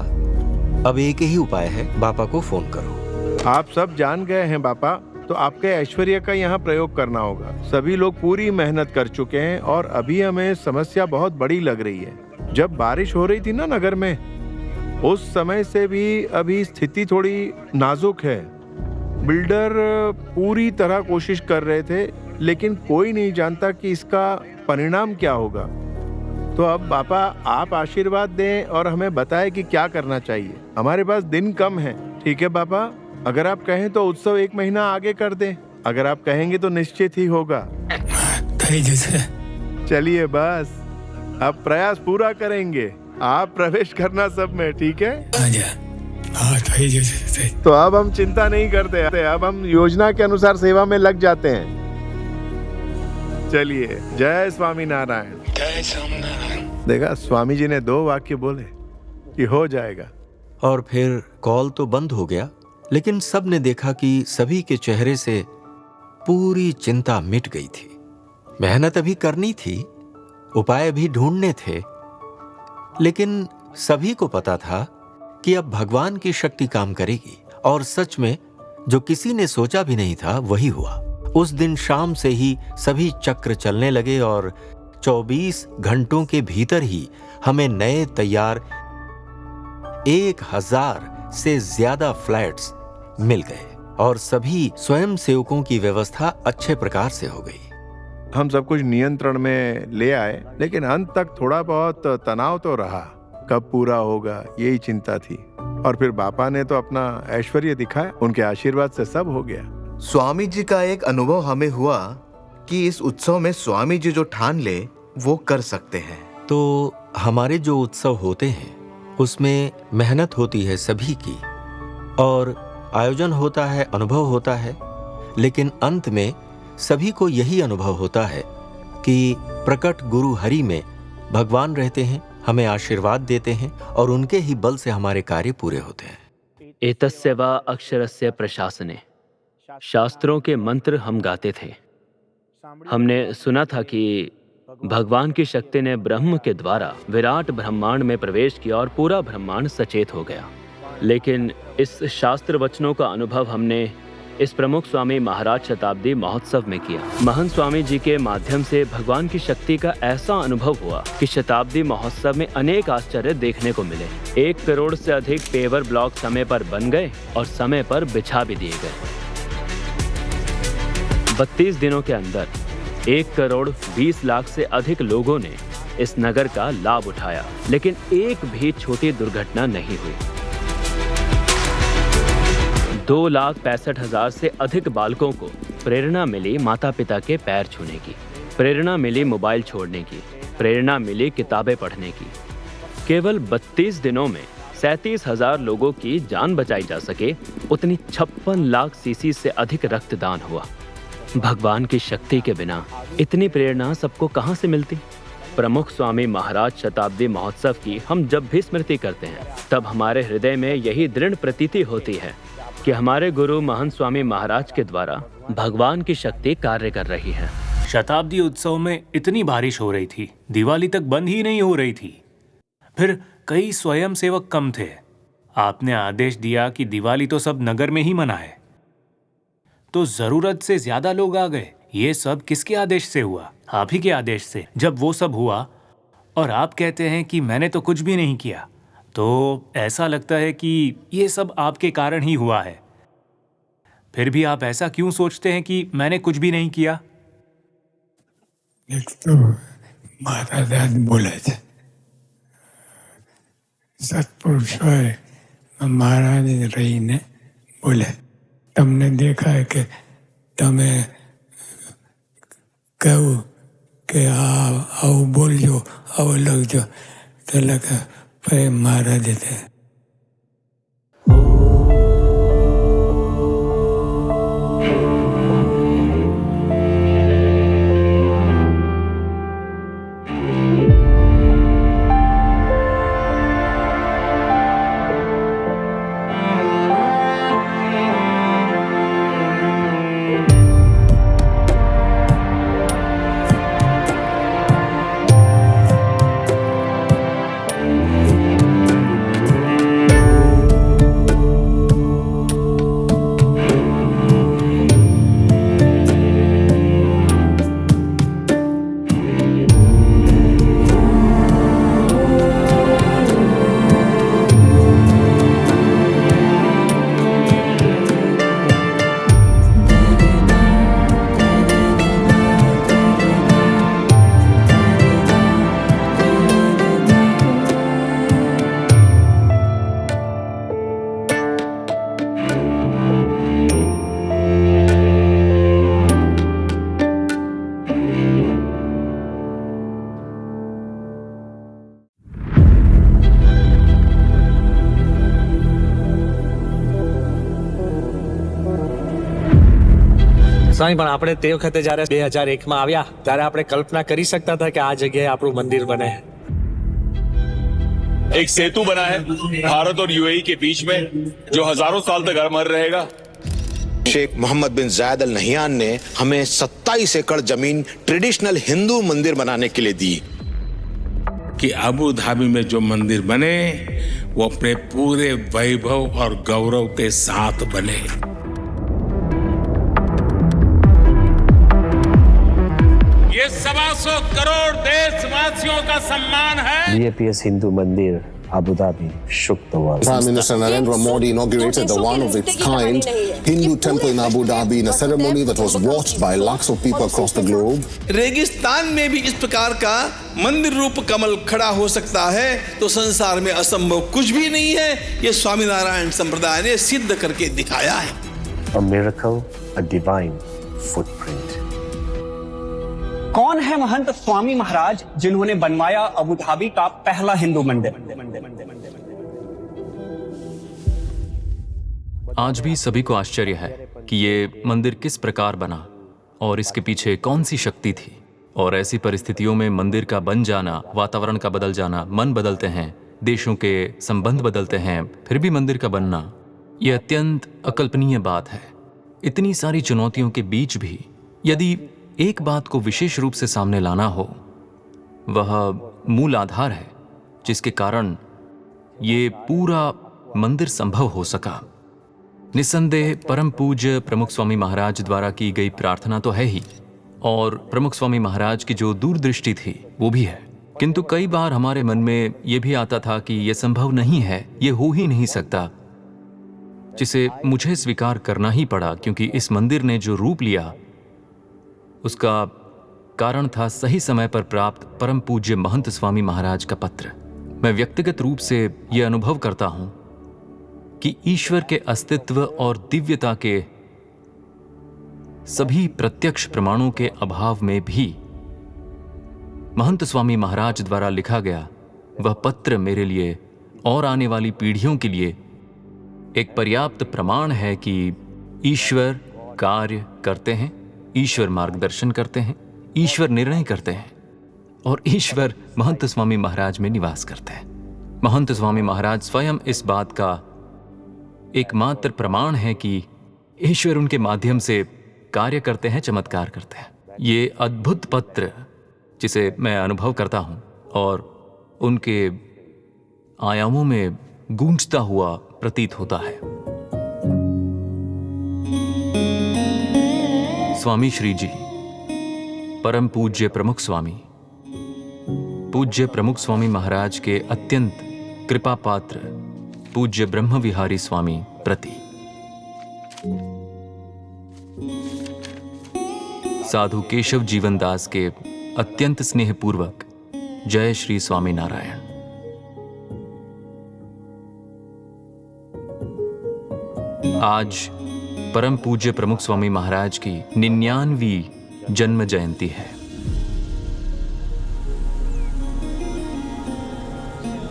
Speaker 12: अब एक ही उपाय है, बापा को फोन करो।
Speaker 8: आप सब जान गए हैं बापा, तो आपके ऐश्वर्य का यहाँ प्रयोग करना होगा। सभी लोग पूरी मेहनत कर चुके हैं, और अभी हमें समस्या बहुत बड़ी लग रही है। जब बारिश हो रही थी ना नगर में, उस समय से भी अभी स्थिति थोड़ी नाजुक है। बिल्डर पूरी तरह कोशिश कर रहे थे, लेकिन कोई नहीं जानता कि इसका परिणाम क्या होगा। तो अब पापा आप आशीर्वाद दें और हमें बताएं कि क्या करना चाहिए। हमारे पास दिन कम है। ठीक है पापा, अगर आप कहें तो उत्सव 1 महीना आगे कर दें। अगर आप कहेंगे तो निश्चित ही होगा। चलिए बस, अब प्रयास पूरा करेंगे। आप प्रवेश करना सब में, ठीक है? तो अब हम चिंता नहीं करते, अब हम योजना के अनुसार सेवा में लग जाते हैं। चलिए, जय स्वामी नारायण।
Speaker 4: जय स्वामी नारायण।
Speaker 8: देखा, स्वामी जी ने 2 वाक्य बोले कि हो जाएगा।
Speaker 12: और फिर कॉल तो बंद हो गया, लेकिन सब ने देखा कि सभी के चेहरे से पूरी चिंता मिट गई थी। मेहनत अभी करनी थी, उपाय भी ढूंढने थे, लेकिन सभी को पता था कि अब भगवान की शक्ति काम करेगी। और सच में जो किसी ने सोचा भी नहीं था वही हुआ। उस दिन शाम से ही सभी चक्र चलने लगे और 24 घंटों के भीतर ही हमें नए तैयार 1000 से ज्यादा फ्लैट्स मिल गए और सभी स्वयं सेवकों की व्यवस्था अच्छे प्रकार से हो गई।
Speaker 8: हम सब कुछ नियंत्रण में ले आए, लेकिन अंत तक थोड़ा बहुत तनाव तो रहा। कब पूरा होगा यही चिंता थी। और फिर बापा ने तो अपना ऐश्वर्य दिखाया, उनके आशीर्वाद से सब हो गया।
Speaker 10: स्वामी जी का एक अनुभव हमें हुआ कि इस उत्सव में स्वामी जी जो ठान ले वो कर सकते हैं।
Speaker 12: तो हमारे जो उत्सव होते हैं उसमें मेहनत होती है सभी की, और आयोजन होता है, अनुभव होता है, लेकिन अंत में सभी को यही अनुभव होता है कि प्रकट गुरु हरि में भगवान रहते हैं, हमें आशीर्वाद देते हैं और उनके ही बल से हमारे कार्य पूरे होते हैं।
Speaker 7: एतस्य वा अक्षरस्य प्रशासने, शास्त्रों के मंत्र हम गाते थे। हमने सुना था कि भगवान की शक्ति ने ब्रह्म के द्वारा विराट ब्रह्मांड में प्रवेश किया और पूरा ब्रह्मांड सचेत हो गया। लेकिन इस शास्त्र वचनों का अनुभव हमने इस प्रमुख स्वामी महाराज शताब्दी महोत्सव में किया। महंत स्वामी जी के माध्यम से भगवान की शक्ति का ऐसा अनुभव हुआ कि शताब्दी महोत्सव में अनेक आश्चर्य देखने को मिले। 1 करोड़ से अधिक पेवर ब्लॉक समय पर बन गए और समय पर बिछा भी दिए गए। 32 दिनों के अंदर 1 करोड़ 20 लाख से अधिक लोगों ने इस नगर का लाभ उठाया, लेकिन एक भी छोटी दुर्घटना नहीं हुई। 2,65,000 से अधिक बालकों को प्रेरणा मिली माता पिता के पैर छूने की, प्रेरणा मिली मोबाइल छोड़ने की, प्रेरणा मिली किताबें पढ़ने की। केवल 32 दिनों में 37,000 लोगों की जान बचाई जा सके, उतनी 56 लाख सीसी से अधिक रक्तदान हुआ। भगवान की शक्ति के बिना इतनी प्रेरणा सबको कहां से मिलती? प्रमुख स्वामी महाराज शताब्दी महोत्सव की हम जब भी स्मृति करते हैं, तब हमारे हृदय में यही दृढ़ प्रतीति होती है कि हमारे गुरु महंत स्वामी महाराज के द्वारा भगवान की शक्ति कार्य कर रही है।
Speaker 11: शताब्दी उत्सव में इतनी बारिश हो रही थी, दिवाली तक बंद ही नहीं हो रही थी। फिर कई स्वयं सेवक कम थे। आपने आदेश दिया कि दिवाली तो सब नगर में ही मनाए, तो जरूरत से ज्यादा लोग आ गए। ये सब किसके आदेश से हुआ? आप ही के आदेश से। जब वो सब हुआ और आप कहते हैं कि मैंने तो कुछ भी नहीं किया, तो ऐसा लगता है कि ये सब आपके कारण ही हुआ है। फिर भी आप ऐसा क्यों सोचते हैं कि मैंने कुछ भी नहीं किया?
Speaker 4: एक तो महाराज बोले थे, सत्पुरुषोए महाराज रहीने बोले, तमने देखा है कि तमे कहूँ कि आओ बोलजो, आओ लगजो, तो लगा प्रेम महाराज थे।
Speaker 18: સ્વામી પણ આપણે તે વખતે જ્યારે 2001માં આવ્યા ત્યારે આપણે કલ્પના કરી શકતા હતા કે આ જગ્યાએ આપણું મંદિર બને.
Speaker 19: एक सेतु बना है भारत और यूएई के बीच में, जो हजारों साल तक अमर रहेगा।
Speaker 20: शेख मोहम्मद बिन जायद अल नहियान ने हमें 27 एकड़ जमीन ट्रेडिशनल हिंदू मंदिर बनाने के लिए दी
Speaker 15: कि अबू धाबी में जो मंदिर बने वो अपने पूरे वैभव और गौरव के साथ बने। ये 125 करोड़ देशवासियों का सम्मान है।
Speaker 21: DAPS हिंदू मंदिर Abu Dhabi shook the world.
Speaker 20: Prime Minister Narendra Modi inaugurated the one of its kind Hindu temple in Abu Dhabi in a ceremony that was watched by lakhs of people across the globe.
Speaker 22: रेगिस्तान में भी इस प्रकार का मंदिर रूप कमल खड़ा हो सकता है तो संसार में असंभव कुछ भी नहीं है। ये स्वामीनारायण संप्रदाय ने सिद्ध करके दिखाया है।
Speaker 21: A miracle, a divine footprint.
Speaker 23: कौन है महंत स्वामी महाराज जिन्होंने बनवाया अबू धाबी का पहला हिंदू मंदिर?
Speaker 24: आज भी सभी को आश्चर्य है कि ये मंदिर किस प्रकार बना और इसके पीछे कौन सी शक्ति थी। और ऐसी परिस्थितियों में मंदिर का बन जाना, वातावरण का बदल जाना, मन बदलते हैं, देशों के संबंध बदलते हैं, फिर भी मंदिर का बनना, ये अत्यंत अकल्पनीय बात है। इतनी सारी चुनौतियों के बीच भी यदि एक बात को विशेष रूप से सामने लाना हो, वह मूल आधार है जिसके कारण ये पूरा मंदिर संभव हो सका। निस्संदेह परम पूज्य प्रमुख स्वामी महाराज द्वारा की गई प्रार्थना तो है ही, और प्रमुख स्वामी महाराज की जो दूरदृष्टि थी वो भी है। किंतु कई बार हमारे मन में ये भी आता था कि ये संभव नहीं है, ये हो ही नहीं सकता, जिसे मुझे स्वीकार करना ही पड़ा, क्योंकि इस मंदिर ने जो रूप लिया उसका कारण था सही समय पर प्राप्त परम पूज्य महंत स्वामी महाराज का पत्र। मैं व्यक्तिगत रूप से यह अनुभव करता हूं कि ईश्वर के अस्तित्व और दिव्यता के सभी प्रत्यक्ष प्रमाणों के अभाव में भी महंत स्वामी महाराज द्वारा लिखा गया वह पत्र मेरे लिए और आने वाली पीढ़ियों के लिए एक पर्याप्त प्रमाण है कि ईश्वर कार्य करते हैं, ईश्वर मार्गदर्शन करते हैं, ईश्वर निर्णय करते हैं और ईश्वर महंत स्वामी महाराज में निवास करते हैं। महंत स्वामी महाराज स्वयं इस बात का एकमात्र प्रमाण है कि ईश्वर उनके माध्यम से कार्य करते हैं, चमत्कार करते हैं। ये अद्भुत पत्र जिसे मैं अनुभव करता हूं और उनके आयामों में गूंजता हुआ प्रतीत होता है। स्वामी श्री जी, परम पूज्य प्रमुख स्वामी, पूज्य प्रमुख स्वामी महाराज के अत्यंत कृपा पात्र पूज्य ब्रह्म विहारी स्वामी प्रति, साधु केशव जीवन दास के अत्यंत स्नेहपूर्वक जय श्री स्वामी नारायण। आज परम पूज्य प्रमुख स्वामी महाराज की 99वीं जन्म जयंती है।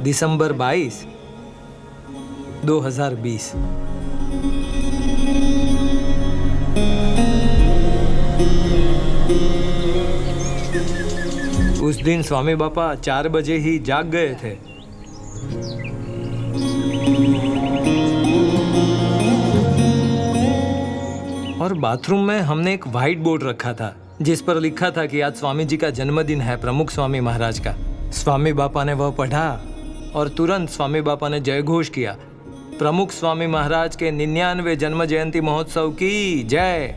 Speaker 9: दिसंबर 22, 2020। उस दिन स्वामी बापा 4 बजे ही जाग गए थे। और बाथरूम में हमने एक व्हाइट बोर्ड रखा था जिस पर लिखा था कि आज स्वामी जी का जन्मदिन है, प्रमुख स्वामी महाराज का। स्वामी बापा ने वह पढ़ा और तुरंत स्वामी बापा ने जय घोष किया, प्रमुख स्वामी महाराज के 99वें जन्म जयंती महोत्सव की जय।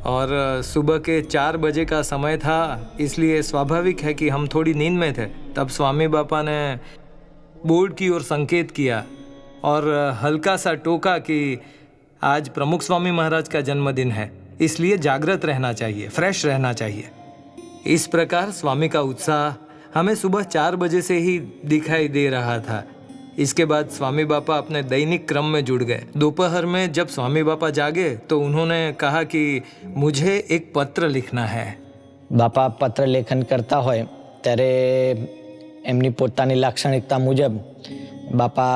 Speaker 9: और सुबह के 4 बजे का समय था, इसलिए स्वाभाविक है कि हम थोड़ी नींद में थे। तब स्वामी बापा ने बोर्ड की ओर संकेत किया और हल्का सा टोका कि आज प्रमुख स्वामी महाराज का जन्मदिन है, इसलिए जागृत रहना चाहिए, फ्रेश रहना चाहिए। इस प्रकार स्वामी का उत्साह हमें सुबह 4 बजे से ही दिखाई दे रहा था। इसके बाद स्वामी बापा अपने दैनिक क्रम में जुड़ गए। दोपहर में जब स्वामी बापा जागे तो उन्होंने कहा कि मुझे एक पत्र लिखना है।
Speaker 25: बापा पत्र लेखन करता હોય ત્યારે એમની પોતાની લાક્ષણિકતા મુજબ બાપા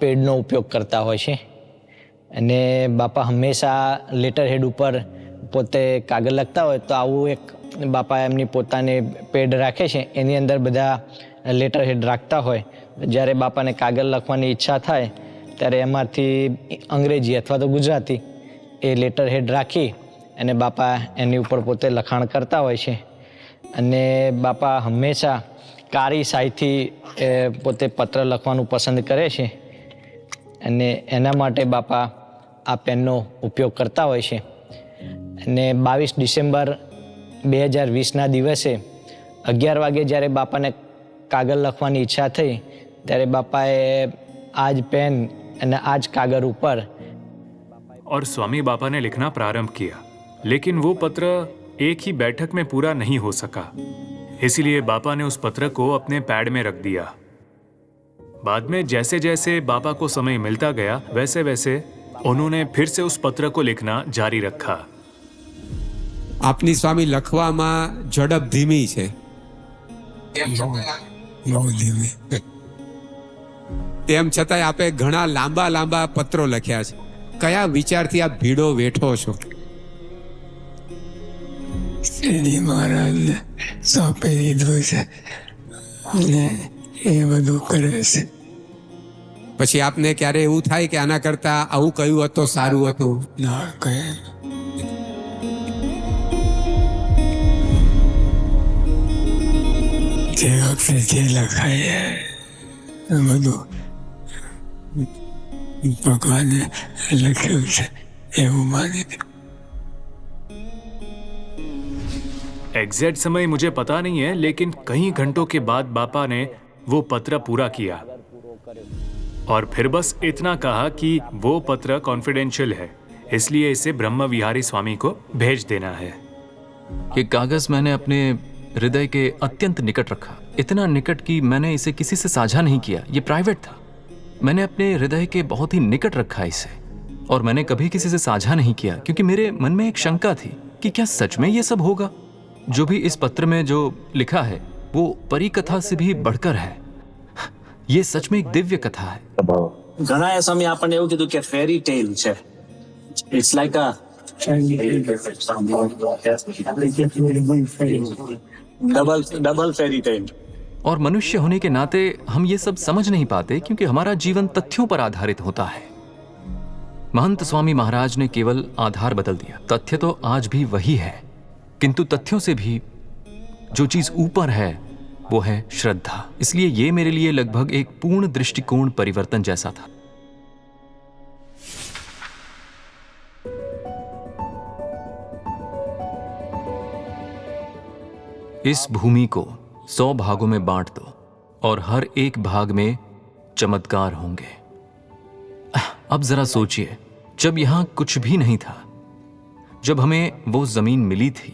Speaker 25: પેડનો ઉપયોગ કરતા હોય છે અને બાપા હંમેશા લેટર હેડ ઉપર પોતે કાગળ લખતા હોય તો આવું એક બાપા એમની પોતાની પેડ રાખે છે એની અંદર બધા લેટર હેડ રાખતા હોય. જ્યારે બાપાને કાગળ લખવાની ઈચ્છા થાય ત્યારે એમાંથી અંગ્રેજી અથવા તો ગુજરાતી એ લેટર હેડ રાખી અને બાપા એની ઉપર પોતે લખાણ કરતા હોય છે. અને બાપા હંમેશા કાળી શાહીથી પોતે પત્ર લખવાનું પસંદ કરે છે અને એના માટે બાપા આ પેનનો ઉપયોગ કરતા હોય છે. અને 22 ડિસેમ્બર 2020ના દિવસે 11 વાગે જ્યારે બાપાને કાગળ લખવાની ઈચ્છા થઈ ત્યારે બાપાએ આ જ પેન અને આ જ कागज ऊपर
Speaker 11: और स्वामी बापा ने लिखना प्रारंभ किया, लेकिन वो पत्र एक ही बैठक में पूरा नहीं हो सका. इसीलिए बापा ने उस पत्र को अपने पैड में रख दिया. बाद में जैसे जैसे बापा को समय मिलता गया वैसे वैसे उन्होंने फिर से उस पत्र को लिखना जारी रखा.
Speaker 17: આપની સ્વામી લખવામાં ઝડપ ધીમી છે. તેમ છતાંય આપે ઘણા લાંબા લાંબા પત્રો લખ્યા છે. કયા વિચારથી આપ ભીડો વેઠો છો?
Speaker 4: શ્રીજી મહારાજને સોંપી દીધું છે અને એ બધું કરે છે.
Speaker 17: પછી આપને ક્યારે એવું થાય કે આના કરતા આવું કહ્યું હતું સારું હતું?
Speaker 4: ના કહે. જે વખતે જે લખાય એ બધું ભગવાને લખ્યું છે એવું માની.
Speaker 11: एग्जैक्ट समय मुझे पता नहीं है, लेकिन कई घंटों के बाद बापा ने वो पत्र पूरा किया और फिर बस इतना कहा कि वो पत्र कॉन्फिडेंशियल है, इसलिए इसे ब्रह्म विहारी स्वामी को भेज देना है.
Speaker 24: ये कागज मैंने अपने हृदय के अत्यंत निकट रखा, इतना निकट कि मैंने इसे किसी से साझा नहीं किया. ये प्राइवेट था. मैंने अपने हृदय के बहुत ही निकट रखा इसे, और मैंने कभी किसी से साझा नहीं किया क्योंकि मेरे मन में एक शंका थी कि क्या सच में ये सब होगा. जो भी इस पत्र में जो लिखा है वो परी कथा से भी बढ़कर है. ये सच में एक दिव्य कथा है.
Speaker 18: ઘણા સમય આપણને એવું કીધું કે ફેરી ટેલ છે. It's like a double fairy tale.
Speaker 24: और मनुष्य होने के नाते हम ये सब समझ नहीं पाते क्योंकि हमारा जीवन तथ्यों पर आधारित होता है. महंत स्वामी महाराज ने केवल आधार बदल दिया. तथ्य तो आज भी वही है, किंतु तथ्यों से भी जो चीज ऊपर है वो है श्रद्धा. इसलिए ये मेरे लिए लगभग एक पूर्ण दृष्टिकोण परिवर्तन जैसा था. इस भूमि को 100 भागों में बांट दो और हर एक भाग में चमत्कार होंगे. अब जरा सोचिए, जब यहां कुछ भी नहीं था, जब हमें वो जमीन मिली थी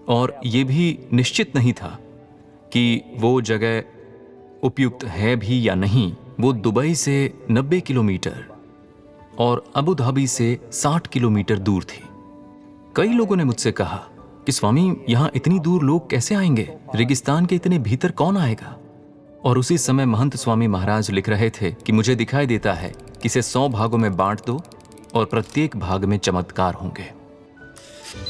Speaker 24: और ये भी निश्चित नहीं था कि वो जगह उपयुक्त है भी या नहीं. वो दुबई से 90 किलोमीटर और अबू धाबी से 60 किलोमीटर दूर थी. कई लोगों ने मुझसे कहा कि स्वामी यहाँ इतनी दूर लोग कैसे आएंगे, रेगिस्तान के इतने भीतर कौन आएगा. और उसी समय महंत स्वामी महाराज लिख रहे थे कि मुझे दिखाई देता है कि इसे 100 भागों में बांट दो और प्रत्येक भाग में चमत्कार होंगे.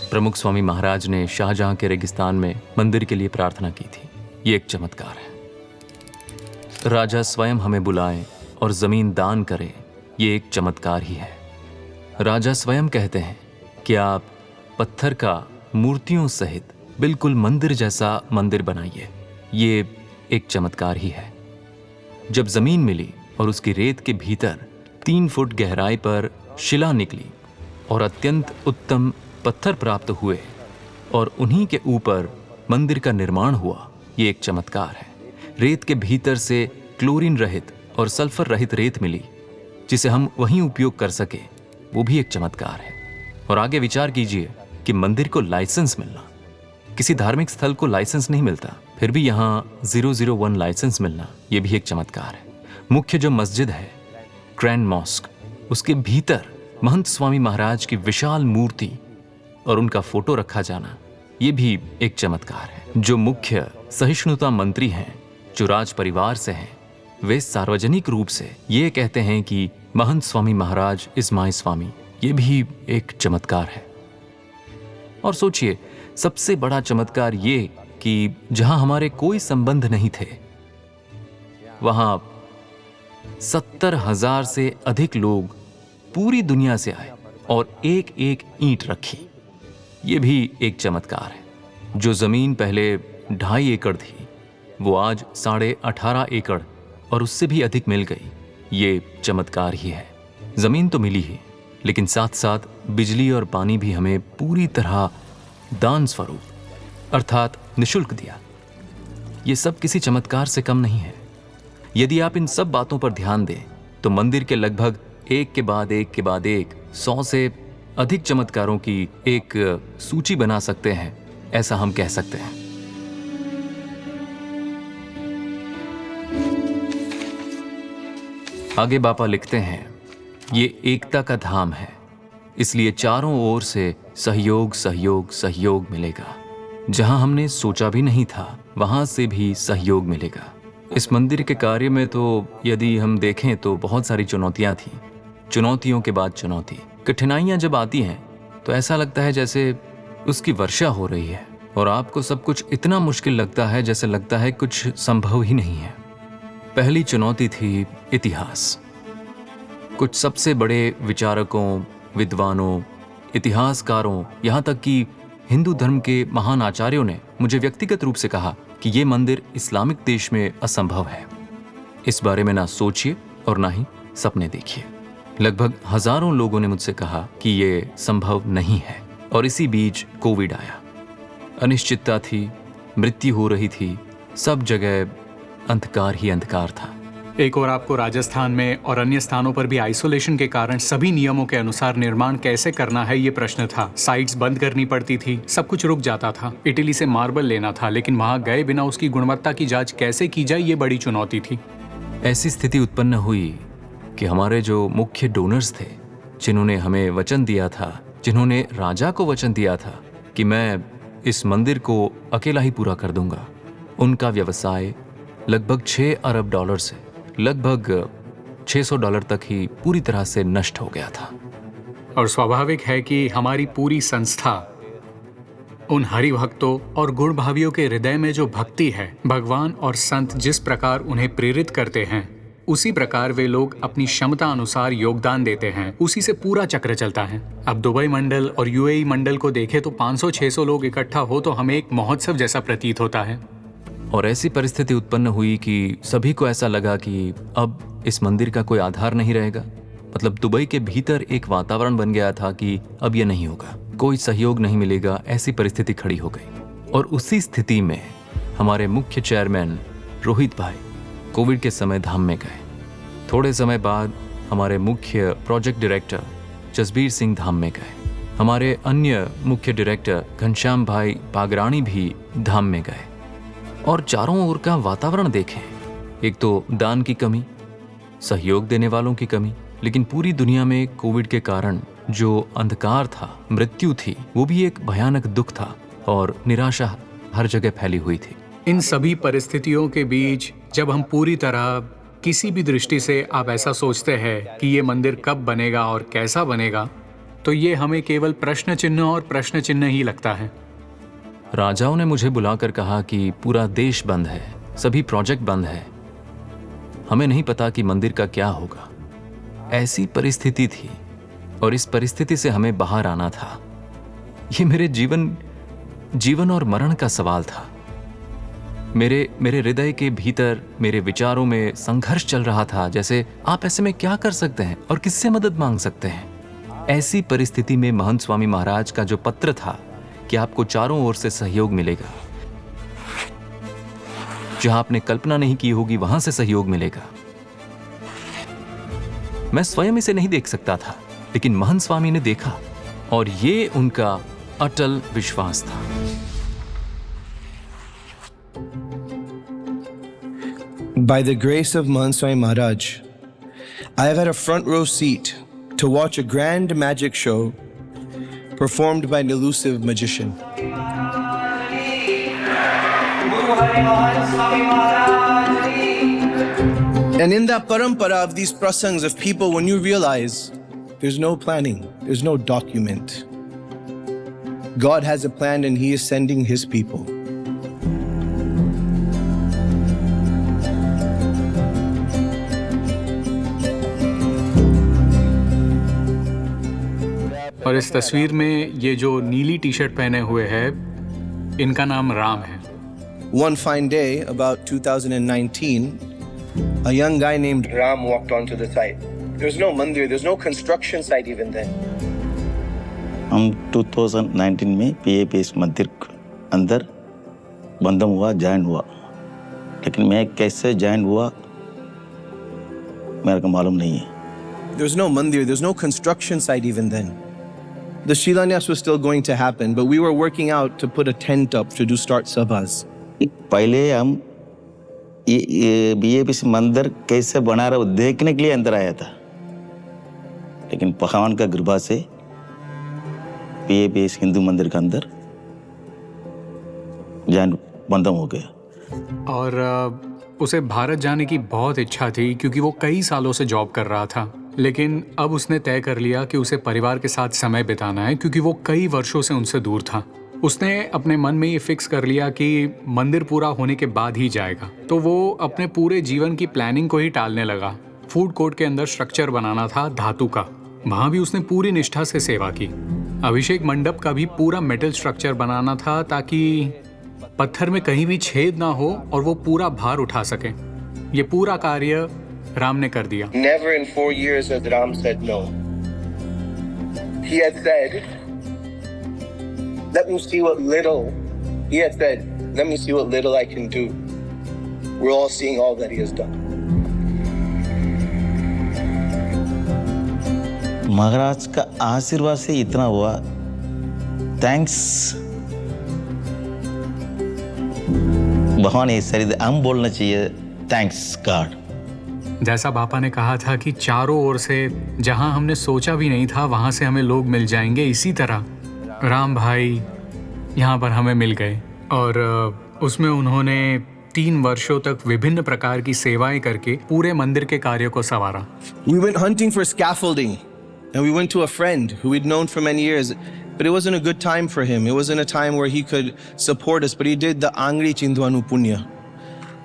Speaker 24: प्रमुख स्वामी महाराज ने शाहजहां के रेगिस्तान में मंदिर के लिए प्रार्थना की थी. ये एक चमत्कार है. राजा स्वयं हमें बुलाए और जमीन दान करे, ये एक चमत्कार ही है. राजा स्वयं कहते हैं कि आप पत्थर का मूर्तियों सहित बिल्कुल मंदिर जैसा मंदिर बनाइए, ये एक चमत्कार ही है. जब जमीन मिली और उसकी रेत के भीतर 3 फुट गहराई पर शिला निकली और अत्यंत उत्तम पत्थर प्राप्त हुए और उन्हीं के ऊपर मंदिर का निर्माण हुआ, ये एक चमत्कार है. रेत के भीतर से क्लोरीन रहित और सल्फर रहित रेत मिली जिसे हम वहीं उपयोग कर सके, वो भी एक चमत्कार है. और आगे विचार कीजिए कि मंदिर को लाइसेंस मिलना, किसी धार्मिक स्थल को लाइसेंस नहीं मिलता, फिर भी यहाँ 001 लाइसेंस मिलना, ये भी एक चमत्कार है. मुख्य जो मस्जिद है ग्रैंड मॉस्क, उसके भीतर महंत स्वामी महाराज की विशाल मूर्ति और उनका फोटो रखा जाना, ये भी एक चमत्कार है. जो मुख्य सहिष्णुता मंत्री हैं, जो राज परिवार से हैं, वे सार्वजनिक रूप से ये कहते हैं कि महंत स्वामी महाराज इज माय स्वामी, ये भी एक चमत्कार है. और सोचिए, सबसे बड़ा चमत्कार ये कि जहां हमारे कोई संबंध नहीं थे, वहां 70,000 से अधिक लोग पूरी दुनिया से आए और एक एक ईंट रखी। ये भी एक चमत्कार है। जो जमीन पहले 2.5 एकड़ थी, वो आज 18.5 एकड़ और उससे भी अधिक मिल गई। ये चमत्कार ही है। जमीन तो मिली ही, लेकिन साथ साथ बिजली और पानी भी हमें पूरी तरह दान स्वरूप अर्थात निशुल्क दिया। ये सब किसी चमत्कार से कम नहीं है। यदि आप इन सब बातों पर ध्यान दें तो मंदिर के लगभग एक के बाद एक 100 से अधिक चमत्कारों की एक सूची बना सकते हैं, ऐसा हम कह सकते हैं। आगे बापा लिखते हैं, ये एकता का धाम है, इसलिए चारों ओर से सहयोग सहयोग सहयोग मिलेगा। जहां हमने सोचा भी नहीं था, वहां से भी सहयोग मिलेगा। इस मंदिर के कार्य में तो यदि हम देखें तो बहुत सारी चुनौतियां थी, चुनौतियों के बाद चुनौती। कठिनाइयां जब आती हैं तो ऐसा लगता है जैसे उसकी वर्षा हो रही है और आपको सब कुछ इतना मुश्किल लगता है जैसे लगता है कुछ संभव ही नहीं है। पहली चुनौती थी इतिहास। कुछ सबसे बड़े विचारकों, विद्वानों, इतिहासकारों, यहाँ तक कि हिंदू धर्म के महान आचार्यों ने मुझे व्यक्तिगत रूप से कहा कि ये मंदिर इस्लामिक देश में असंभव है। इस बारे में ना सोचिए और ना ही सपने देखिए। लगभग हजारों लोगों ने मुझसे कहा कि ये संभव नहीं है। और इसी बीच कोविड आया। अनिश्चितता थी, मृत्यु हो रही थी, सब जगह अंधकार ही अंधकार था।
Speaker 13: एक और आपको राजस्थान में और अन्य स्थानों पर भी आइसोलेशन के कारण सभी नियमों के अनुसार निर्माण कैसे करना है, ये प्रश्न था। साइट्स बंद करनी पड़ती थी, सब कुछ रुक जाता था। इटली से मार्बल लेना था, लेकिन वहां गए बिना उसकी गुणवत्ता की जांच कैसे की जाए, ये बड़ी चुनौती थी।
Speaker 24: ऐसी स्थिति उत्पन्न हुई कि हमारे जो मुख्य डोनर्स थे, जिन्होंने हमें वचन दिया था, जिन्होंने राजा को वचन दिया था कि मैं इस मंदिर को अकेला ही पूरा कर दूंगा, उनका व्यवसाय लगभग $6 अरब से लगभग $600 तक ही पूरी तरह से नष्ट हो गया था।
Speaker 13: और स्वाभाविक है कि हमारी पूरी संस्था उन हरि भक्तों और गुण भावियों के हृदय में जो भक्ति है, भगवान और संत जिस प्रकार उन्हें प्रेरित करते हैं, उसी प्रकार वे लोग अपनी क्षमता अनुसार योगदान देते हैं। उसी से पूरा चक्र चलता है। अब दुबई मंडल और यूएई मंडल को देखें तो 500-600 लोग इकट्ठा हो तो हमें एक महोत्सव जैसा प्रतीत होता है।
Speaker 24: और ऐसी परिस्थिति उत्पन्न हुई कि सभी को ऐसा लगा कि अब इस मंदिर का कोई आधार नहीं रहेगा। मतलब दुबई के भीतर एक वातावरण बन गया था कि अब यह नहीं होगा, कोई सहयोग नहीं मिलेगा, ऐसी परिस्थिति खड़ी हो गई। और उसी स्थिति में हमारे मुख्य चेयरमैन रोहित भाई कोविड के समय धाम में गए। थोड़े समय बाद हमारे मुख्य प्रोजेक्ट डायरेक्टर जसबीर सिंह धाम में गए। हमारे अन्य मुख्य डायरेक्टर घनश्याम भाई पागरानी भी धाम में गए। और चारों ओर का वातावरण देखें, एक तो दान की कमी, सहयोग देने वालों की कमी, लेकिन पूरी दुनिया में कोविड के कारण जो अंधकार था, मृत्यु थी, वो भी एक भयानक दुख था और निराशा हर जगह फैली हुई थी।
Speaker 13: इन सभी परिस्थितियों के बीच जब हम पूरी तरह किसी भी दृष्टि से आप ऐसा सोचते हैं कि ये मंदिर कब बनेगा और कैसा बनेगा, तो ये हमें केवल प्रश्न चिन्ह और प्रश्न चिन्ह ही लगता है।
Speaker 24: राजाओं ने मुझे बुलाकर कहा कि पूरा देश बंद है, सभी प्रोजेक्ट बंद है, हमें नहीं पता कि मंदिर का क्या होगा। ऐसी परिस्थिति थी और इस परिस्थिति से हमें बाहर आना था। ये मेरे जीवन और मरण का सवाल था। मेरे हृदय के भीतर, मेरे विचारों में संघर्ष चल रहा था, जैसे आप ऐसे में क्या कर सकते हैं और किससे मदद मांग सकते हैं। ऐसी परिस्थिति में महंत स्वामी महाराज का जो पत्र था कि आपको चारों ओर से सहयोग मिलेगा, जहां आपने कल्पना नहीं की होगी वहां से सहयोग मिलेगा, मैं स्वयं इसे नहीं देख सकता था, लेकिन महंत स्वामी ने देखा और ये उनका अटल विश्वास था।
Speaker 1: By the grace of Mahant Swami Maharaj, I have had a front row seat to watch a grand magic show performed by an elusive magician. And in that parampara of these prasangs of people, when you realize there's no planning, there's no document, God has a plan and He is sending His people.
Speaker 13: और इस तस्वीर में ये जो नीली T shirt पहने हुए है, इनका नाम राम है।
Speaker 1: One fine day, about 2019, a young guy named Ram walked onto the site. There's no mandir, there's no construction site even then.
Speaker 2: हम 2019 में PAPS मंदिर अंदर बंधम हुआ, ज्वाइन हुआ, लेकिन मैं कैसे ज्वाइन हुआ मेरे को मालूम नहीं है।
Speaker 1: There's no mandir, there's no construction site even then. The Shilanyas was still going to happen, but we were working out to put a tent up to start sabhas.
Speaker 2: पहले हम ये BAPS मंदिर कैसे बना रहा है देखने के लिए अंदर आया था, लेकिन भगवान का कृपा से PAPS हिंदू मंदिर के अंदर जान बंधम हो गया।
Speaker 13: और उसे भारत जाने की बहुत इच्छा थी क्योंकि वो कई सालों से जॉब कर रहा था, लेकिन अब उसने तय कर लिया कि उसे परिवार के साथ समय बिताना है क्योंकि वो कई वर्षों से उनसे दूर था। उसने अपने मन में ये फिक्स कर लिया कि मंदिर पूरा होने के बाद ही जाएगा, तो वो अपने पूरे जीवन की प्लानिंग को ही टालने लगा। फूड कोर्ट के अंदर स्ट्रक्चर बनाना था धातु का, वहाँ भी उसने पूरी निष्ठा से सेवा की। अभिषेक मंडप का भी पूरा मेटल स्ट्रक्चर बनाना था ताकि पत्थर में कहीं भी छेद ना हो और वो पूरा भार उठा सके। ये पूरा कार्य राम ने कर दिया।
Speaker 1: Never in 4 years has Ram said no. He had said, let me see what little, he had said, let me see what little I can do. We're all seeing all that he has done.
Speaker 2: महाराज का आशीर्वाद से इतना हुआ, thanks भगवान। ये सारी हम बोलना चाहिए थैंक्स गॉड।
Speaker 13: जैसा बापा ने कहा था कि चारों ओर से जहां हमने सोचा भी नहीं था वहां से हमें लोग मिल जाएंगे, इसी तरह राम भाई यहाँ पर हमें मिल गए और उसमें उन्होंने 3 वर्षों तक विभिन्न प्रकार की सेवाएं करके पूरे मंदिर के कार्य को संवारा।
Speaker 1: We went hunting for scaffolding and we went to a friend who we'd known for many years, but it wasn't a good time for him. It wasn't a time where he could support us, but he did the Angri Chindwanu Punya.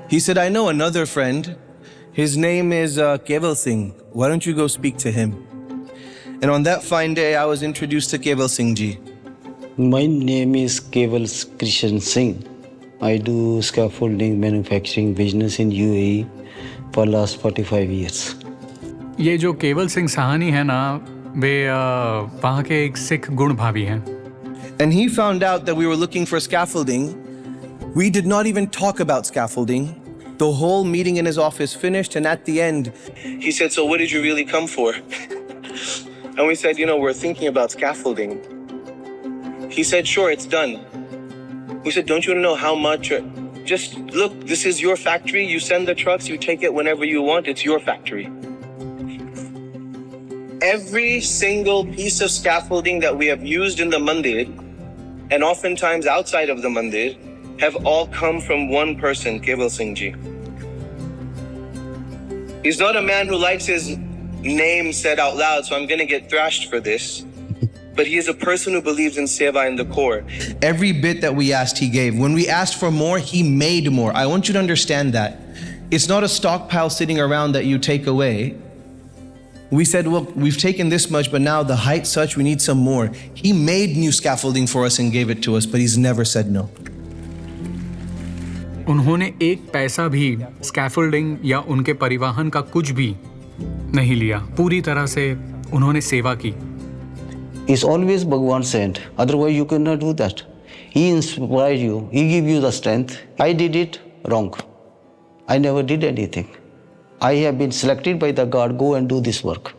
Speaker 1: He said, I know another friend. His name is Keval Singh. Why don't you go speak to him? And on that fine day, I was introduced to Keval Singh ji.
Speaker 3: My name is Keval Krishan Singh. I do scaffolding manufacturing business in UAE for last 45 years.
Speaker 13: ये जो केवल सिंह सहानी है ना, वे वहाँ के एक सिख गुण भावी हैं।
Speaker 1: And he found out that we were looking for scaffolding. We did not even talk about scaffolding. The whole meeting in his office finished, and at the end, he said, so what did you really come for? And we said, we're thinking about scaffolding. He said, sure, it's done. We said, don't you know how much? Just look, this is your factory. You send the trucks, you take it whenever you want. It's your factory. Every single piece of scaffolding that we have used in the mandir, and oftentimes outside of the mandir, have all come from one person, Keval Singh ji. He's not a man who likes his name said out loud, so I'm going to get thrashed for this. But he is a person who believes in seva in the core. Every bit that we asked, he gave. When we asked for more, he made more. I want you to understand that. It's not a stockpile sitting around that you take away. We said, well, we've taken this much, but now the height's such, we need some more. He made new scaffolding for us and gave it to us, but he's never said no.
Speaker 13: उन्होंने एक पैसा भी scaffolding या उनके परिवहन का कुछ भी नहीं लिया। पूरी तरह से उन्होंने सेवा की।
Speaker 3: Is always Bhagwan sent. Otherwise you cannot do that. He inspired you. He give you the strength. I did it wrong. I never did anything. I have been selected by the God. Go and do this work,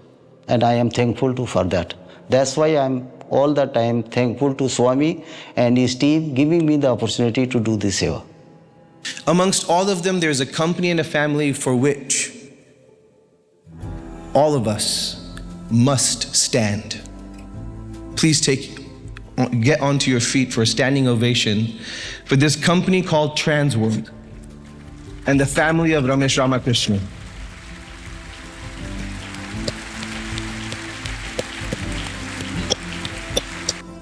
Speaker 3: and I am thankful for that. That's why I'm all the time thankful to Swami and his team giving me the opportunity to do this seva.
Speaker 1: Amongst all of them, there's a company and a family for which all of us must stand. Please get onto your feet for a standing ovation for this company called Transworld and the family of Ramesh Ramakrishnan.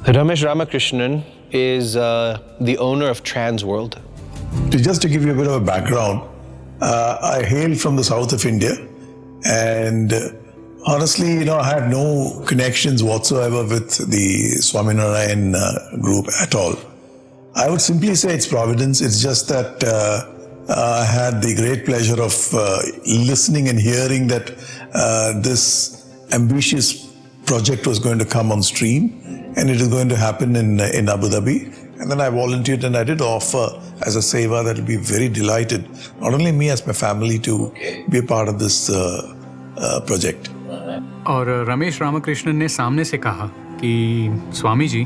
Speaker 5: Ramesh Ramakrishnan is the owner of Trans World.
Speaker 6: Just to give you a bit of a background, I hail from the south of India, and honestly, I had no connections whatsoever with the Swaminarayan group at all. I would simply say it's providence. It's just that I had the great pleasure of listening and hearing that this ambitious project was going to come on stream, and it is going to happen in Abu Dhabi. And then I volunteered and I did offer as a seva that will be very delighted, not only me as my family, to be a part of this project.
Speaker 13: और रमेश रामकृष्णन ने सामने से कहा कि स्वामी जी,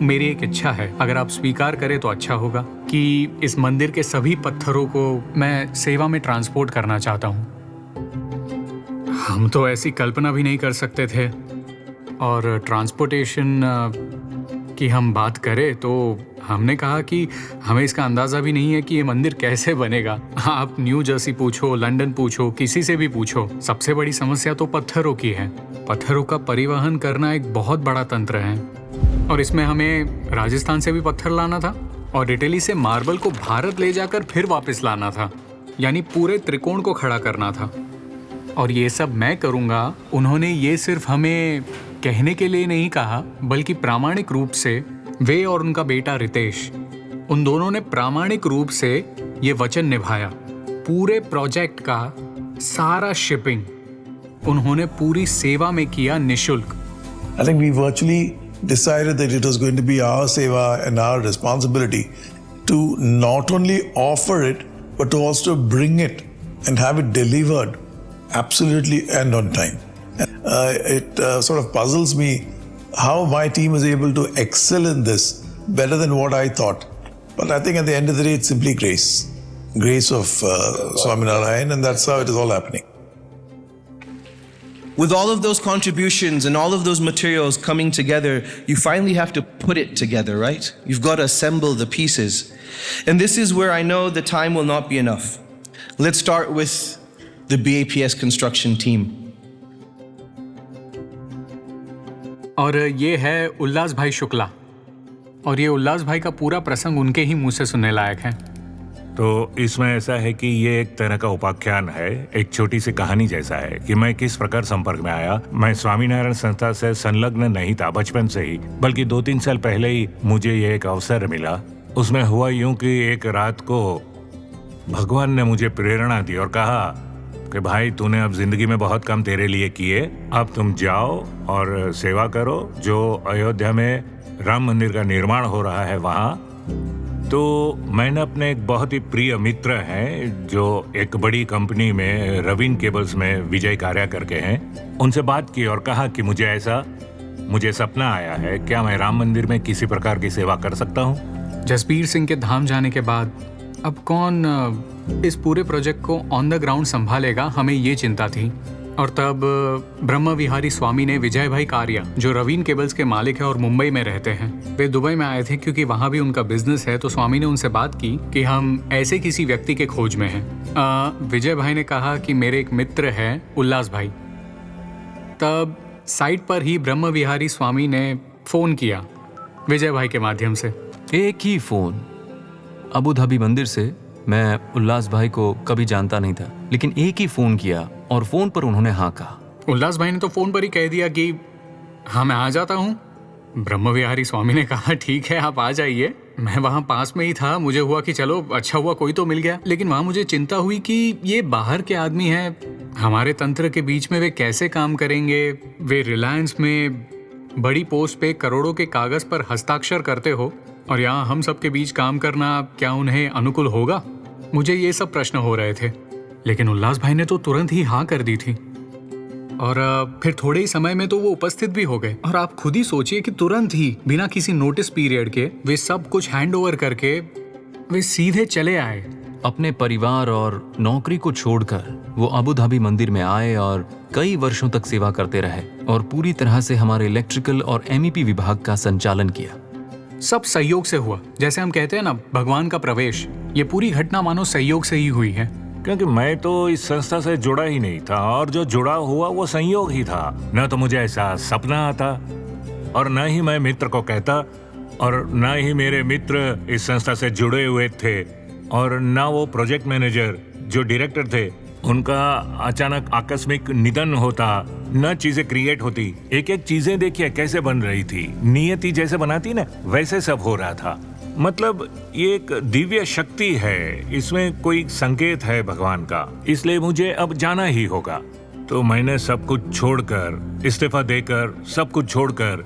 Speaker 13: मेरी एक इच्छा है, अगर आप स्वीकार करें तो अच्छा होगा कि इस मंदिर के सभी पत्थरों को मैं सेवा में ट्रांसपोर्ट करना चाहता हूँ। हम तो ऐसी कल्पना भी नहीं कर सकते थे, और ट्रांसपोर्टेशन की हम बात करें तो हमने कहा कि हमें इसका अंदाज़ा भी नहीं है कि ये मंदिर कैसे बनेगा। आप न्यू जर्सी पूछो, लंदन पूछो, किसी से भी पूछो, सबसे बड़ी समस्या तो पत्थरों की है। पत्थरों का परिवहन करना एक बहुत बड़ा तंत्र है, और इसमें हमें राजस्थान से भी पत्थर लाना था और इटली से मार्बल को भारत ले जाकर फिर वापस लाना था, यानी पूरे त्रिकोण को खड़ा करना था। और ये सब मैं करूँगा, उन्होंने ये सिर्फ हमें कहने के लिए नहीं कहा, बल्कि प्रामाणिक रूप से वे और उनका बेटा रितेश, उन दोनों ने प्रामाणिक रूप से ये वचन निभाया। पूरे प्रोजेक्ट का सारा शिपिंग उन्होंने पूरी सेवा में किया निशुल्क।
Speaker 6: I think we virtually decided that it was going to be our seva and our responsibility to not only offer it, but to also bring it and have it delivered absolutely and on time. It sort of puzzles me how my team is able to excel in this better than what I thought. But I think at the end of the day, it's simply grace. Grace of Swaminarayan, and that's how it is all happening.
Speaker 1: With all of those contributions and all of those materials coming together, you finally have to put it together, right? You've got to assemble the pieces. And this is where I know the time will not be enough. Let's start with the BAPS construction team.
Speaker 13: और ये है उल्लास भाई शुक्ला, और ये उल्लास भाई का पूरा प्रसंग उनके ही मुंह से सुनने लायक है।
Speaker 8: तो इसमें ऐसा है कि ये एक तरह का उपाख्यान है, एक छोटी सी कहानी जैसा है कि मैं किस प्रकार संपर्क में आया। मैं स्वामीनारायण संस्था से संलग्न नहीं था बचपन से ही, बल्कि 2-3 साल पहले ही मुझे ये एक अवसर मिला। उसमें हुआ यूं कि एक रात को भगवान ने मुझे प्रेरणा दी और कहा कि भाई, तूने अब जिंदगी में बहुत कम तेरे लिए किए, अब तुम जाओ और सेवा करो। जो अयोध्या में राम मंदिर का निर्माण हो रहा है वहाँ, तो मैंने अपने एक बहुत ही प्रिय मित्र हैं जो एक बड़ी कंपनी में रवीन केबल्स में विजय कार्य करके हैं, उनसे बात की और कहा कि मुझे सपना आया है, क्या मैं राम मंदिर में किसी प्रकार की सेवा कर सकता हूँ।
Speaker 13: जसबीर सिंह के धाम जाने के बाद अब कौन इस पूरे प्रोजेक्ट को ऑन द ग्राउंड संभालेगा, हमें ये चिंता थी। और तब ब्रह्म विहारी स्वामी ने विजय भाई कार्या, जो रवीन केबल्स के मालिक है और मुंबई में रहते हैं, वे दुबई में आए थे क्योंकि वहाँ भी उनका बिजनेस है। तो स्वामी ने उनसे बात की कि हम ऐसे किसी व्यक्ति के खोज में हैं। विजय भाई ने कहा कि मेरे एक मित्र है उल्लास भाई। तब साइट पर ही ब्रह्म विहारी स्वामी ने फ़ोन किया विजय भाई के माध्यम से।
Speaker 24: एक ही फ़ोन। अबू धाबी मंदिर से मैं उल्लास भाई को कभी जानता नहीं था, लेकिन एक ही फ़ोन किया और फ़ोन पर उन्होंने हाँ कहा।
Speaker 13: उल्लास भाई ने तो फ़ोन पर ही कह दिया कि हाँ मैं आ जाता हूँ। ब्रह्म विहारी स्वामी ने कहा ठीक है आप आ जाइए। मैं वहाँ पास में ही था, मुझे हुआ कि चलो अच्छा हुआ कोई तो मिल गया। लेकिन वहाँ मुझे चिंता हुई कि ये बाहर के आदमी हैं, हमारे तंत्र के बीच में वे कैसे काम करेंगे। वे रिलायंस में बड़ी पोस्ट पे करोड़ों के कागज़ पर हस्ताक्षर करते हो और यहाँ हम सबके बीच काम करना क्या उन्हें अनुकूल होगा। मुझे ये सब प्रश्न हो रहे थे, लेकिन उल्लास भाई ने तो तुरंत ही हाँ कर दी थी और फिर थोड़े ही समय में तो वो उपस्थित भी हो गए। और आप खुद ही सोचिए कि तुरंत ही बिना किसी नोटिस पीरियड के वे सब कुछ हैंड ओवर करके वे सीधे चले आए।
Speaker 24: अपने परिवार और नौकरी को छोड़कर वो अबू धाबी मंदिर में आए और कई वर्षों तक सेवा करते रहे और पूरी तरह से हमारे इलेक्ट्रिकल और MEP विभाग का संचालन किया।
Speaker 13: सब सहयोग से हुआ, जैसे हम कहते हैं ना भगवान का प्रवेश। ये पूरी घटना मानो सहयोग से ही हुई है,
Speaker 8: क्योंकि मैं तो इस संस्था से जुड़ा ही नहीं था और जो जुड़ा हुआ वो संयोग ही था। न तो मुझे ऐसा सपना आता, और ना ही मैं मित्र को कहता, और ना ही मेरे मित्र इस संस्था से जुड़े हुए थे, और ना वो प्रोजेक्ट मैनेजर जो डायरेक्टर थे उनका अचानक आकस्मिक निधन होता, न चीजें क्रिएट होती। एक एक चीजें देखिए कैसे बन रही थी, नियति जैसे बनाती ना वैसे सब हो रहा था। मतलब ये एक दिव्य शक्ति है, इसमें कोई संकेत है भगवान का, इसलिए मुझे अब जाना ही होगा। तो मैंने सब कुछ छोड़कर, इस्तीफा देकर, सब कुछ छोड़कर,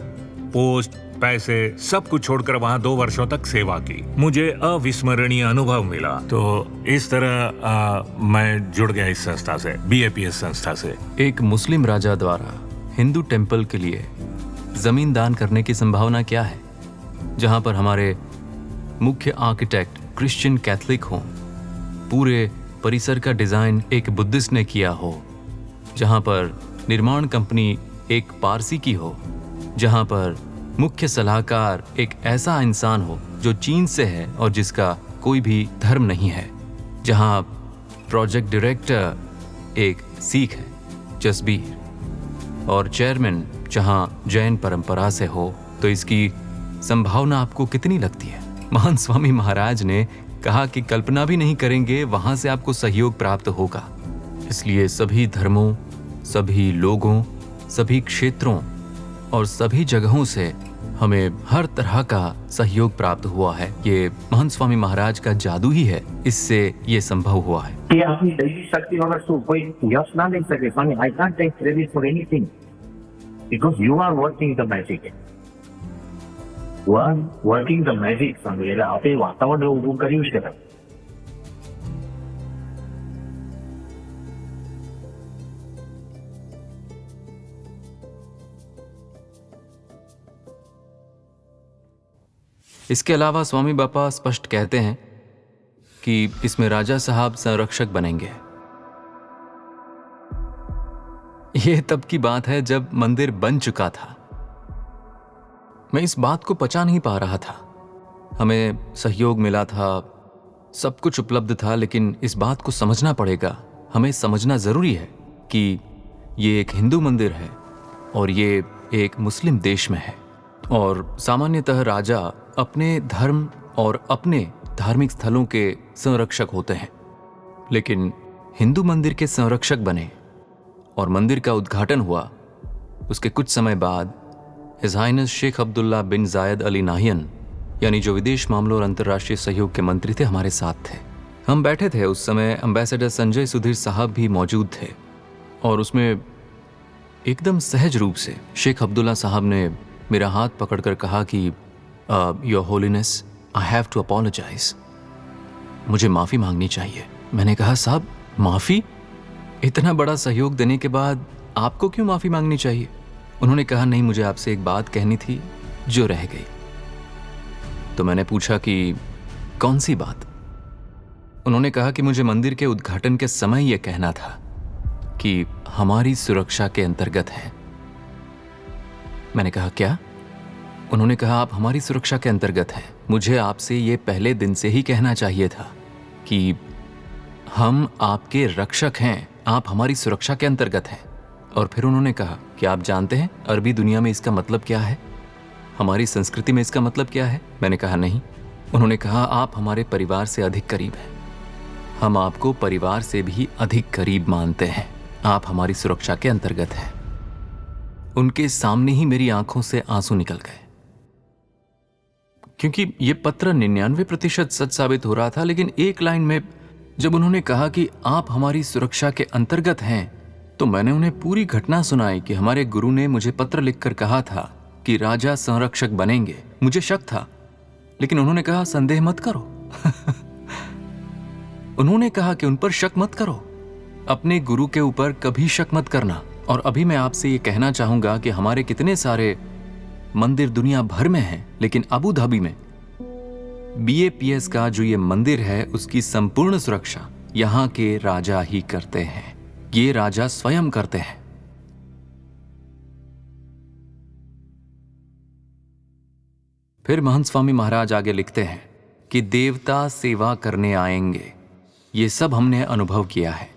Speaker 8: पोस्ट, पैसे, सब कुछ छोड़कर वहाँ 2 वर्षों तक सेवा की। मुझे अविस्मरणीय अनुभव मिला। तो इस तरह मैं जुड़ गया इस संस्था से, BAPS संस्था से।
Speaker 24: एक मुस्लिम राजा द्वारा हिंदू टेम्पल के लिए जमीन दान करने की संभावना क्या है, जहां पर हमारे मुख्य आर्किटेक्ट क्रिश्चियन कैथलिक हो, पूरे परिसर का डिजाइन एक बुद्धिस्ट ने किया हो, जहां पर निर्माण कंपनी एक पारसी की हो, जहां पर मुख्य सलाहकार एक ऐसा इंसान हो जो चीन से है और जिसका कोई भी धर्म नहीं है, जहां प्रोजेक्ट डायरेक्टर एक सिख है, जसबीर, और चेयरमैन जहां जैन परंपरा से हो, तो इसकी संभावना आपको कितनी लगती है? महान स्वामी महाराज ने कहा कि कल्पना भी नहीं करेंगे वहां से आपको सहयोग प्राप्त होगा। इसलिए सभी धर्मों, सभी लोगों, सभी क्षेत्रों और सभी जगहों से हमें हर तरह का सहयोग प्राप्त हुआ है। ये महंत स्वामी महाराज का जादू ही है, इससे ये संभव हुआ है।
Speaker 7: ये अपनी दैवी शक्ति वगैरह से कोई यश ना ले सके। स्वामी, I can't take credit for anything because you are working the magic. You are working the magic. स्वामी, એટલે આપણે વાતાવરણ ઊભું કર્યું છે।
Speaker 24: इसके अलावा स्वामी बापा स्पष्ट कहते हैं कि इसमें राजा साहब संरक्षक बनेंगे। यह तब की बात है जब मंदिर बन चुका था। मैं इस बात को पचा नहीं पा रहा था। हमें सहयोग मिला था, सब कुछ उपलब्ध था, लेकिन इस बात को समझना पड़ेगा, हमें समझना जरूरी है कि ये एक हिंदू मंदिर है और ये एक मुस्लिम देश में है, और सामान्यतः राजा अपने धर्म और अपने धार्मिक स्थलों के संरक्षक होते हैं, लेकिन हिंदू मंदिर के संरक्षक बने और मंदिर का उद्घाटन हुआ। उसके कुछ समय बाद हिज हाइनेस शेख अब्दुल्ला बिन जायद अली नाहियन, यानी जो विदेश मामलों और अंतर्राष्ट्रीय सहयोग के मंत्री थे, हमारे साथ थे। हम बैठे थे। उस समय एम्बेसडर संजय सुधीर साहब भी मौजूद थे, और उसमें एकदम सहज रूप से शेख अब्दुल्ला साहब ने मेरा हाथ पकड़कर कहा कि your holiness, I have to apologise, मुझे माफ़ी मांगनी चाहिए। मैंने कहा, साहब माफ़ी? इतना बड़ा सहयोग देने के बाद आपको क्यों माफ़ी मांगनी चाहिए? उन्होंने कहा, नहीं, मुझे आपसे एक बात कहनी थी जो रह गई। तो मैंने पूछा कि कौन सी बात? उन्होंने कहा कि मुझे मंदिर के उद्घाटन के समय यह कहना था कि हमारी सुरक्षा के अंतर्गत है। मैंने कहा, क्या? उन्होंने कहा, आप हमारी सुरक्षा के अंतर्गत हैं। मुझे आपसे ये पहले दिन से ही कहना चाहिए था कि हम आपके रक्षक हैं, आप हमारी सुरक्षा के अंतर्गत हैं। और फिर उन्होंने कहा कि आप जानते हैं अरबी दुनिया में इसका मतलब क्या है, हमारी संस्कृति में इसका मतलब क्या है? मैंने कहा, नहीं। उन्होंने कहा, आप हमारे परिवार से अधिक करीब हैं, हम आपको परिवार से भी अधिक करीब मानते हैं, आप हमारी सुरक्षा के अंतर्गत हैं। उनके सामने ही मेरी आंखों से आंसू निकल गए, क्योंकि यह पत्र 99% सच साबित हो रहा था। लेकिन एक लाइन में जब उन्होंने कहा कि आप हमारी सुरक्षा के अंतर्गत हैं, तो मैंने उन्हें पूरी घटना सुनाई कि हमारे गुरु ने मुझे पत्र लिखकर कहा था कि राजा संरक्षक बनेंगे। मुझे शक था, लेकिन उन्होंने कहा, संदेह मत करो। उन्होंने कहा कि उन पर शक मत करो, अपने गुरु के ऊपर कभी शक मत करना। और अभी मैं आपसे ये कहना चाहूंगा कि हमारे कितने सारे मंदिर दुनिया भर में हैं, लेकिन अबू धाबी में BAPS का जो ये मंदिर है, उसकी संपूर्ण सुरक्षा यहाँ के राजा ही करते हैं। ये राजा स्वयं करते हैं। फिर महंत स्वामी महाराज आगे लिखते हैं कि देवता सेवा करने आएंगे। ये सब हमने अनुभव किया है,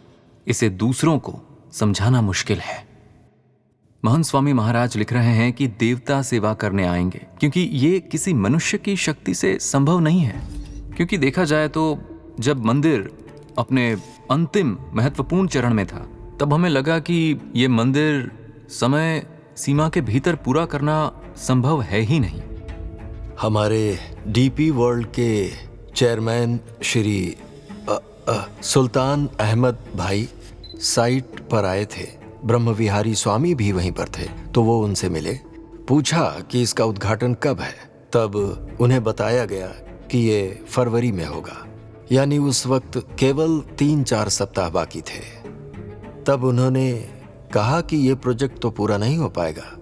Speaker 24: इसे दूसरों को समझाना मुश्किल है। महंत स्वामी महाराज लिख रहे हैं कि देवता सेवा करने आएंगे, क्योंकि ये किसी मनुष्य की शक्ति से संभव नहीं है। क्योंकि देखा जाए तो जब मंदिर अपने अंतिम महत्वपूर्ण चरण में था, तब हमें लगा कि ये मंदिर समय सीमा के भीतर पूरा करना संभव है ही नहीं।
Speaker 10: हमारे डीपी वर्ल्ड के चेयरमैन श्री सुल्तान अहमद भाई साइट पर आए थे। ब्रह्म विहारी स्वामी भी वहीं पर थे, तो वो उनसे मिले, पूछा कि इसका उद्घाटन कब है। तब उन्हें बताया गया कि ये फरवरी में होगा, यानी उस वक्त केवल 3-4 सप्ताह बाकी थे। तब उन्होंने कहा कि ये प्रोजेक्ट तो पूरा नहीं हो पाएगा।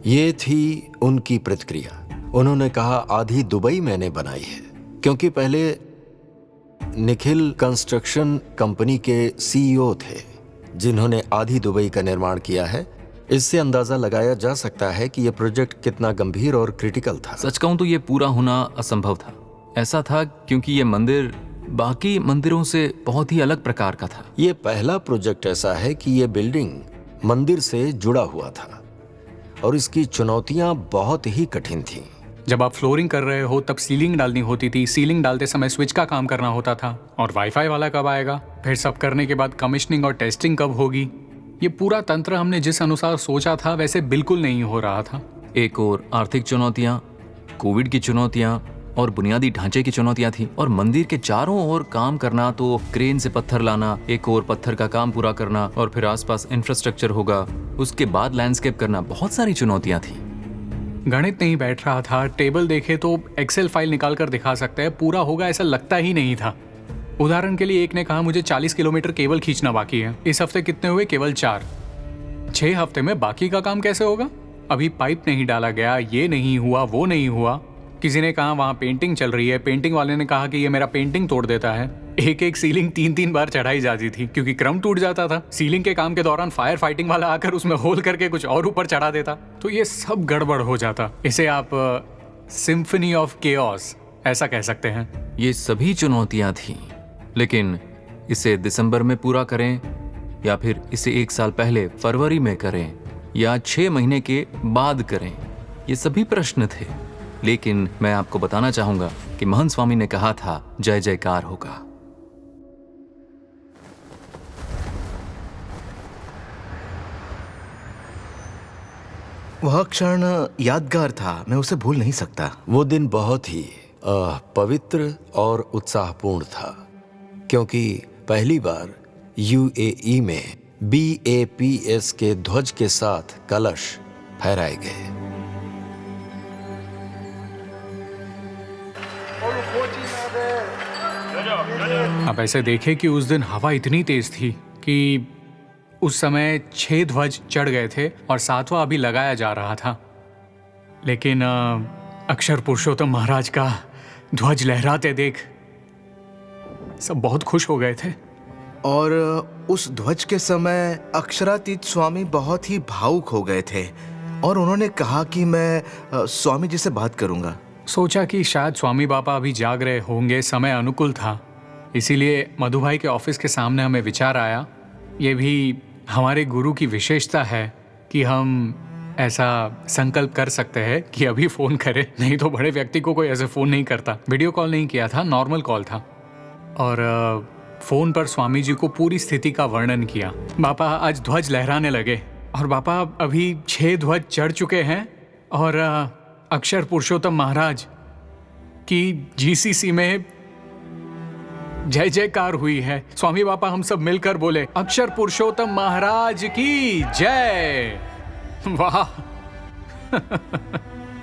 Speaker 10: ये थी उनकी प्रतिक्रिया। उन्होंने कहा आधी दुबई मैंने बनाई है, क्योंकि पहले निखिल कंस्ट्रक्शन कंपनी के सीईओ थे जिन्होंने आधी दुबई का निर्माण किया है। इससे अंदाजा लगाया जा सकता है कि यह प्रोजेक्ट कितना गंभीर और क्रिटिकल था।
Speaker 24: सच कहूं तो ये पूरा होना असंभव था। ऐसा था क्योंकि ये मंदिर बाकी मंदिरों से बहुत ही अलग प्रकार का था।
Speaker 10: ये पहला प्रोजेक्ट ऐसा है कि ये बिल्डिंग मंदिर से जुड़ा हुआ था और इसकी चुनौतियां बहुत ही कठिन थीं।
Speaker 13: जब आप फ्लोरिंग कर रहे हो तब सीलिंग डालनी होती थी, सीलिंग डालते समय स्विच का काम करना होता था, और वाईफाई वाला कब आएगा, फिर सब करने के बाद कमिश्निंग और टेस्टिंग कब होगी। ये पूरा तंत्र हमने जिस अनुसार सोचा था वैसे बिल्कुल नहीं हो रहा था।
Speaker 24: एक और आर्थिक चुनौतियां, कोविड की चुनौतियां और बुनियादी ढांचे की चुनौतियां थी, और मंदिर के चारों ओर काम करना, तो क्रेन से पत्थर लाना, एक और पत्थर का काम पूरा करना, और फिर आसपास इंफ्रास्ट्रक्चर होगा, उसके बाद लैंडस्केप करना, बहुत सारी चुनौतियां थी।
Speaker 13: गणित नहीं बैठ रहा था। टेबल देखे तो एक्सेल फाइल निकाल कर दिखा सकते हैं, पूरा होगा ऐसा लगता ही नहीं था। उदाहरण के लिए एक ने कहा मुझे 40 किलोमीटर केबल खींचना बाकी है। इस हफ्ते कितने हुए? केवल 4। 6 हफ्ते में बाकी का काम कैसे होगा? अभी पाइप नहीं डाला गया, ये नहीं हुआ, वो नहीं हुआ। किसी ने कहा वहाँ पेंटिंग चल रही है, पेंटिंग वाले ने कहा कि ये मेरा पेंटिंग तोड़ देता है। एक सीलिंग 3-3 बार चढ़ाई जाती थी क्योंकि क्रम टूट जाता था। सीलिंग के काम के दौरान फायर फाइटिंग वाला आकर उसमें होल करके कुछ और ऊपर चढ़ा देता, तो ये सब गड़बड़ हो जाता। इसे आप सिम्फनी ऑफ केओस ऐसा कह सकते हैं।
Speaker 24: ये सभी चुनौतियां थीं, लेकिन इसे दिसंबर में पूरा करें या फिर इसे 1 साल पहले फरवरी में करें या 6 महीने के बाद करें, ये सभी प्रश्न थे। लेकिन मैं आपको बताना चाहूंगा कि महंत स्वामी ने कहा था जय जयकार होगा।
Speaker 10: वह क्षण यादगार था, मैं उसे भूल नहीं सकता। वो दिन बहुत ही पवित्र और उत्साहपूर्ण था, क्योंकि पहली बार यूएई में BAPS के ध्वज के साथ कलश फहराए गए।
Speaker 13: अब ऐसे देखे कि उस दिन हवा इतनी तेज थी कि उस समय 6 ध्वज चढ़ गए थे और 7वां अभी लगाया जा रहा था। लेकिन अक्षर पुरुषोत्तम महाराज का ध्वज लहराते देख सब बहुत खुश हो गए थे।
Speaker 12: और उस ध्वज के समय अक्षरातीत स्वामी बहुत ही भावुक हो गए थे और उन्होंने कहा कि मैं स्वामी जी से बात करूंगा।
Speaker 13: सोचा कि शायद स्वामी बाबा अभी जाग रहे होंगे, समय अनुकूल था, इसीलिए मधु भाई के ऑफिस के सामने हमें विचार आया। ये भी हमारे गुरु की विशेषता है कि हम ऐसा संकल्प कर सकते हैं कि अभी फ़ोन करें, नहीं तो बड़े व्यक्ति को कोई ऐसे फ़ोन नहीं करता। वीडियो कॉल नहीं किया था, नॉर्मल कॉल था, और फ़ोन पर स्वामी जी को पूरी स्थिति का वर्णन किया। बापा आज ध्वज लहराने लगे और बापा अभी 6 ध्वज चढ़ चुके हैं और अक्षर पुरुषोत्तम महाराज की GCC में जय जयकार हुई है। स्वामी बापा हम सब मिलकर बोले, अक्षर पुरुषोत्तम महाराज की जय। वाह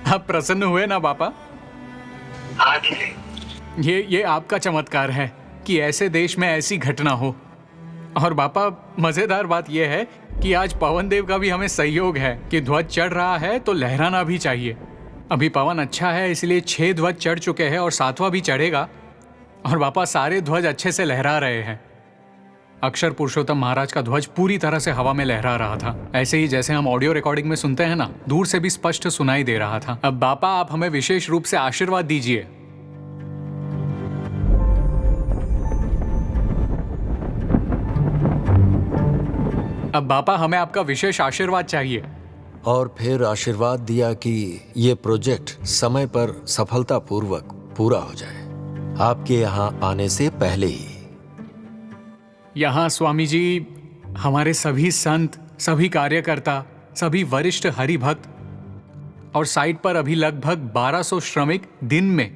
Speaker 13: आप प्रसन्न हुए ना बापा? ये आपका चमत्कार है कि ऐसे देश में ऐसी घटना हो। और बापा मजेदार बात यह है कि आज पवन देव का भी हमें सहयोग है कि ध्वज चढ़ रहा है तो लहराना भी चाहिए। अभी पवन अच्छा है इसलिए 6 ध्वज चढ़ चुके हैं और 7वां भी चढ़ेगा और बापा सारे ध्वज अच्छे से लहरा रहे हैं। अक्षर पुरुषोत्तम महाराज का ध्वज पूरी तरह से हवा में लहरा रहा था, ऐसे ही जैसे हम ऑडियो रिकॉर्डिंग में सुनते हैं ना, दूर से भी स्पष्ट सुनाई दे रहा था। अब बापा आप हमें विशेष रूप से आशीर्वाद दीजिए। अब बापा हमें आपका विशेष आशीर्वाद चाहिए
Speaker 10: और फिर आशीर्वाद दिया कि ये प्रोजेक्ट समय पर सफलतापूर्वक पूरा हो जाए, आपके यहाँ आने से पहले ही।
Speaker 13: यहाँ स्वामी जी हमारे सभी संत, सभी कार्यकर्ता, सभी वरिष्ठ हरिभक्त और साइट पर अभी लगभग 1200 श्रमिक दिन में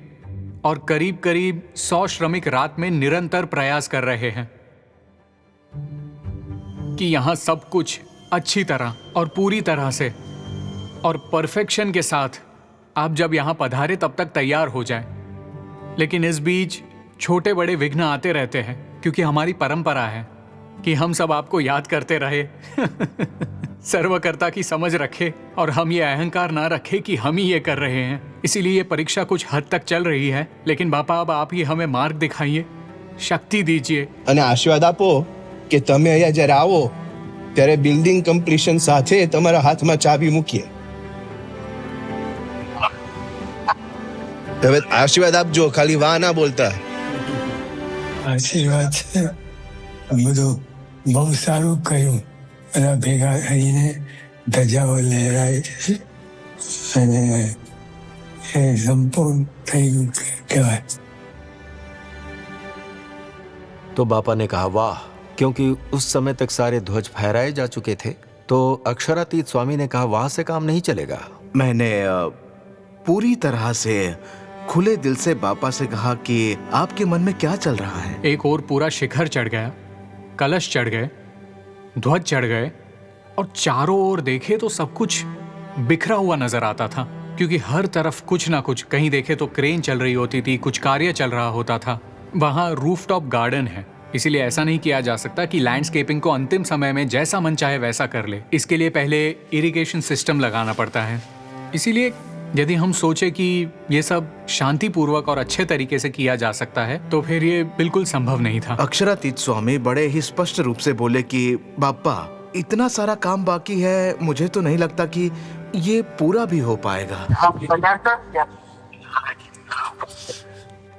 Speaker 13: और करीब करीब 100 श्रमिक रात में निरंतर प्रयास कर रहे हैं कि यहाँ सब कुछ अच्छी तरह और पूरी तरह से और परफेक्शन के साथ आप जब यहाँ पधारे तब तक तैयार हो जाए। लेकिन इस बीच छोटे बड़े विघ्न आते रहते हैं, क्योंकि हमारी परंपरा है कि हम सब आपको याद करते रहे सर्वकर्ता की समझ रखे और हम ये अहंकार ना रखे कि हम ही ये कर रहे हैं। इसीलिए ये परीक्षा कुछ हद तक चल रही है, लेकिन बापा अब आप ही हमें मार्ग दिखाइए, शक्ति दीजिए
Speaker 1: અને આશીર્વાદ આપો કે તમે અહીંયા જ્યારે આવો ત્યારે બિલ્ડિંગ કમ્પ્લીશન સાથે તમારા હાથમાં ચાવી મૂકીએ। હવે આશીર્વાદ આપજો, ખાલી વાહ ના બોલતા।
Speaker 4: આશીર્વાદ છે બધું બહુ સારું કર્યું, બધા ભેગા થઈને ધજાઓ લહેરાય છે અને એ સંપૂર્ણ થઈ ગયું કહેવાય।
Speaker 10: तो बापा ने कहा वाह, क्योंकि उस समय तक सारे ध्वज फहराए जा चुके थे। तो अक्षरातीत स्वामी ने कहा वाह से काम नहीं चलेगा।
Speaker 12: मैंने पूरी तरह से खुले दिल से बापा से कहा कि आपके मन में क्या चल रहा है।
Speaker 13: एक और पूरा शिखर चढ़ गया, कलश चढ़ गए, ध्वज चढ़ गए और चारों ओर देखे तो सब कुछ बिखरा हुआ नजर आता था, क्योंकि हर तरफ कुछ ना कुछ, कहीं देखे तो क्रेन चल रही होती थी, कुछ कार्य चल रहा होता था। वहाँ रूफटॉप गार्डन है, इसीलिए ऐसा नहीं किया जा सकता कि लैंडस्केपिंग को अंतिम समय में जैसा मन चाहे वैसा कर ले। इसके लिए पहले इरिगेशन सिस्टम लगाना पड़ता है। इसीलिए यदि हम सोचे कि ये सब शांतिपूर्वक और अच्छे तरीके से किया जा सकता है तो फिर ये बिल्कुल संभव नहीं था।
Speaker 12: अक्षरातीत स्वामी बड़े ही स्पष्ट रूप से बोले कि बापा इतना सारा काम बाकी है, मुझे तो नहीं लगता कि ये पूरा भी हो पाएगा।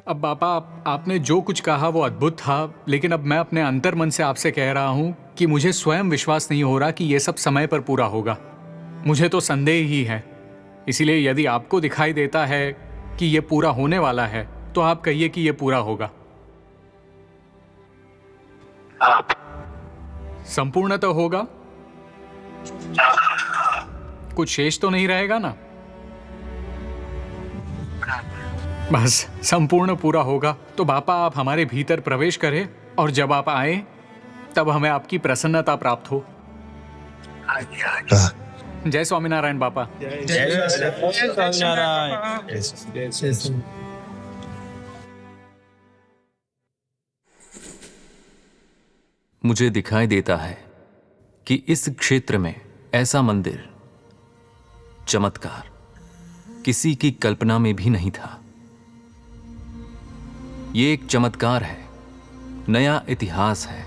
Speaker 13: अब बापा आपने जो कुछ कहा वो अद्भुत था, लेकिन अब मैं अपने अंतर मन से आपसे कह रहा हूँ कि मुझे स्वयं विश्वास नहीं हो रहा कि ये सब समय पर पूरा होगा। मुझे तो संदेह ही है। इसीलिए यदि आपको दिखाई देता है कि ये पूरा होने वाला है तो आप कहिए कि ये पूरा होगा। संपूर्णतः होगा, कुछ शेष तो नहीं रहेगा ना? बस संपूर्ण पूरा होगा। तो बापा आप हमारे भीतर प्रवेश करें और जब आप आए तब हमें आपकी प्रसन्नता प्राप्त हो। जय स्वामीनारायण बापा।
Speaker 1: जय स्वामीनारायण।
Speaker 24: मुझे दिखाई देता है कि इस क्षेत्र में ऐसा मंदिर, चमत्कार किसी की कल्पना में भी नहीं था। ये एक चमत्कार है, नया इतिहास है,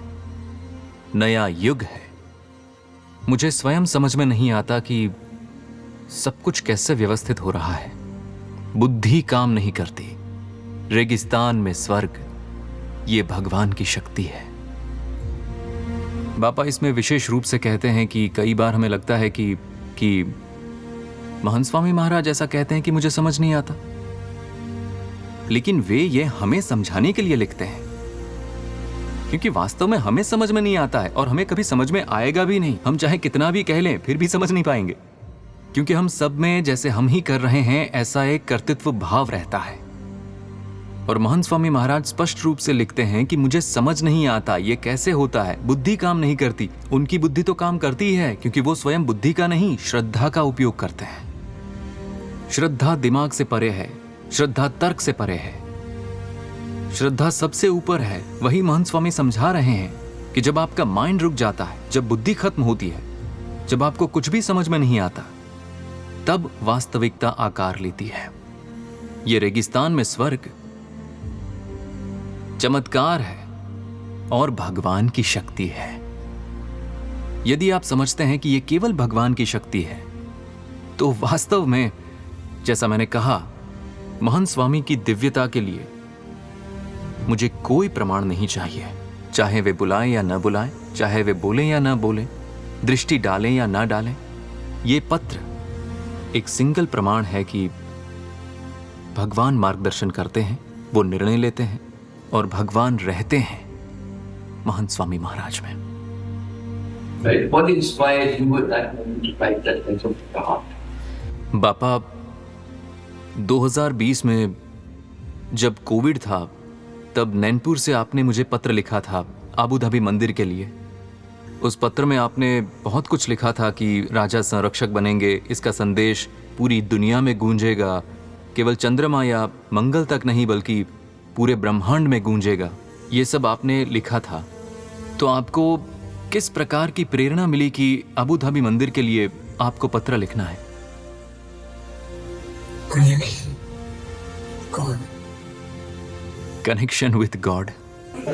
Speaker 24: नया युग है। मुझे स्वयं समझ में नहीं आता कि सब कुछ कैसे व्यवस्थित हो रहा है। बुद्धि काम नहीं करती। रेगिस्तान में स्वर्ग, ये भगवान की शक्ति है। बापा इसमें विशेष रूप से कहते हैं कि कई बार हमें लगता है कि महंत स्वामी महाराज ऐसा कहते हैं कि मुझे समझ नहीं आता, लेकिन वे ये हमें समझाने के लिए लिखते हैं, क्योंकि वास्तव में हमें समझ में नहीं आता है और हमें कभी समझ में आएगा भी नहीं। हम चाहे कितना भी कह लें फिर भी समझ नहीं पाएंगे, क्योंकि हम सब में जैसे हम ही कर रहे हैं ऐसा एक कर्तृत्व भाव रहता है। और महंत स्वामी महाराज स्पष्ट रूप से लिखते हैं कि मुझे समझ नहीं आता ये कैसे होता है, बुद्धि काम नहीं करती। उनकी बुद्धि तो काम करती है, क्योंकि वो स्वयं बुद्धि का नहीं श्रद्धा का उपयोग करते हैं। श्रद्धा दिमाग से परे है, श्रद्धा तर्क से परे है, श्रद्धा सबसे ऊपर है। वही महंत स्वामी समझा रहे हैं कि जब आपका माइंड रुक जाता है, जब बुद्धि खत्म होती है, जब आपको कुछ भी समझ में नहीं आता, तब वास्तविकता आकार लेती है। ये रेगिस्तान में स्वर्ग चमत्कार है और भगवान की शक्ति है। यदि आप समझते हैं कि यह केवल भगवान की शक्ति है, तो वास्तव में जैसा मैंने कहा, महंत स्वामी की दिव्यता के लिए मुझे कोई प्रमाण नहीं चाहिए। चाहे वे बुलाएं या न बुलाएं, चाहे वे बोलें या न बोलें, दृष्टि डालें या ना डालें, ये पत्र एक सिंगल प्रमाण है कि भगवान मार्गदर्शन करते हैं, वो निर्णय लेते हैं और भगवान रहते हैं महंत स्वामी महाराज में।
Speaker 14: What inspired you at that moment to write that letter from the heart?
Speaker 24: बापा 2020 में जब कोविड था तब नैनपुर से आपने मुझे पत्र लिखा था आबू धाबी मंदिर के लिए। उस पत्र में आपने बहुत कुछ लिखा था कि राजा संरक्षक बनेंगे, इसका संदेश पूरी दुनिया में गूंजेगा, केवल चंद्रमा या मंगल तक नहीं बल्कि पूरे ब्रह्मांड में गूंजेगा। ये सब आपने लिखा था। तो आपको किस प्रकार की प्रेरणा मिली कि आबू धाबी मंदिर के लिए आपको पत्र लिखना है? Connection with God.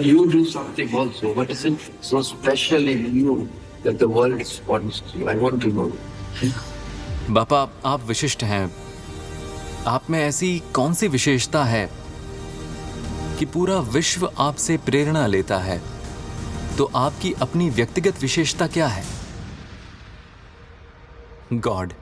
Speaker 14: You do something also. What is it so special in you that the world responds to you? I want to know.
Speaker 24: बापा, आप विशिष्ट हैं। आप में ऐसी कौन सी विशेषता है कि पूरा विश्व आपसे प्रेरणा लेता है? तो आपकी अपनी व्यक्तिगत विशेषता क्या है? गॉड।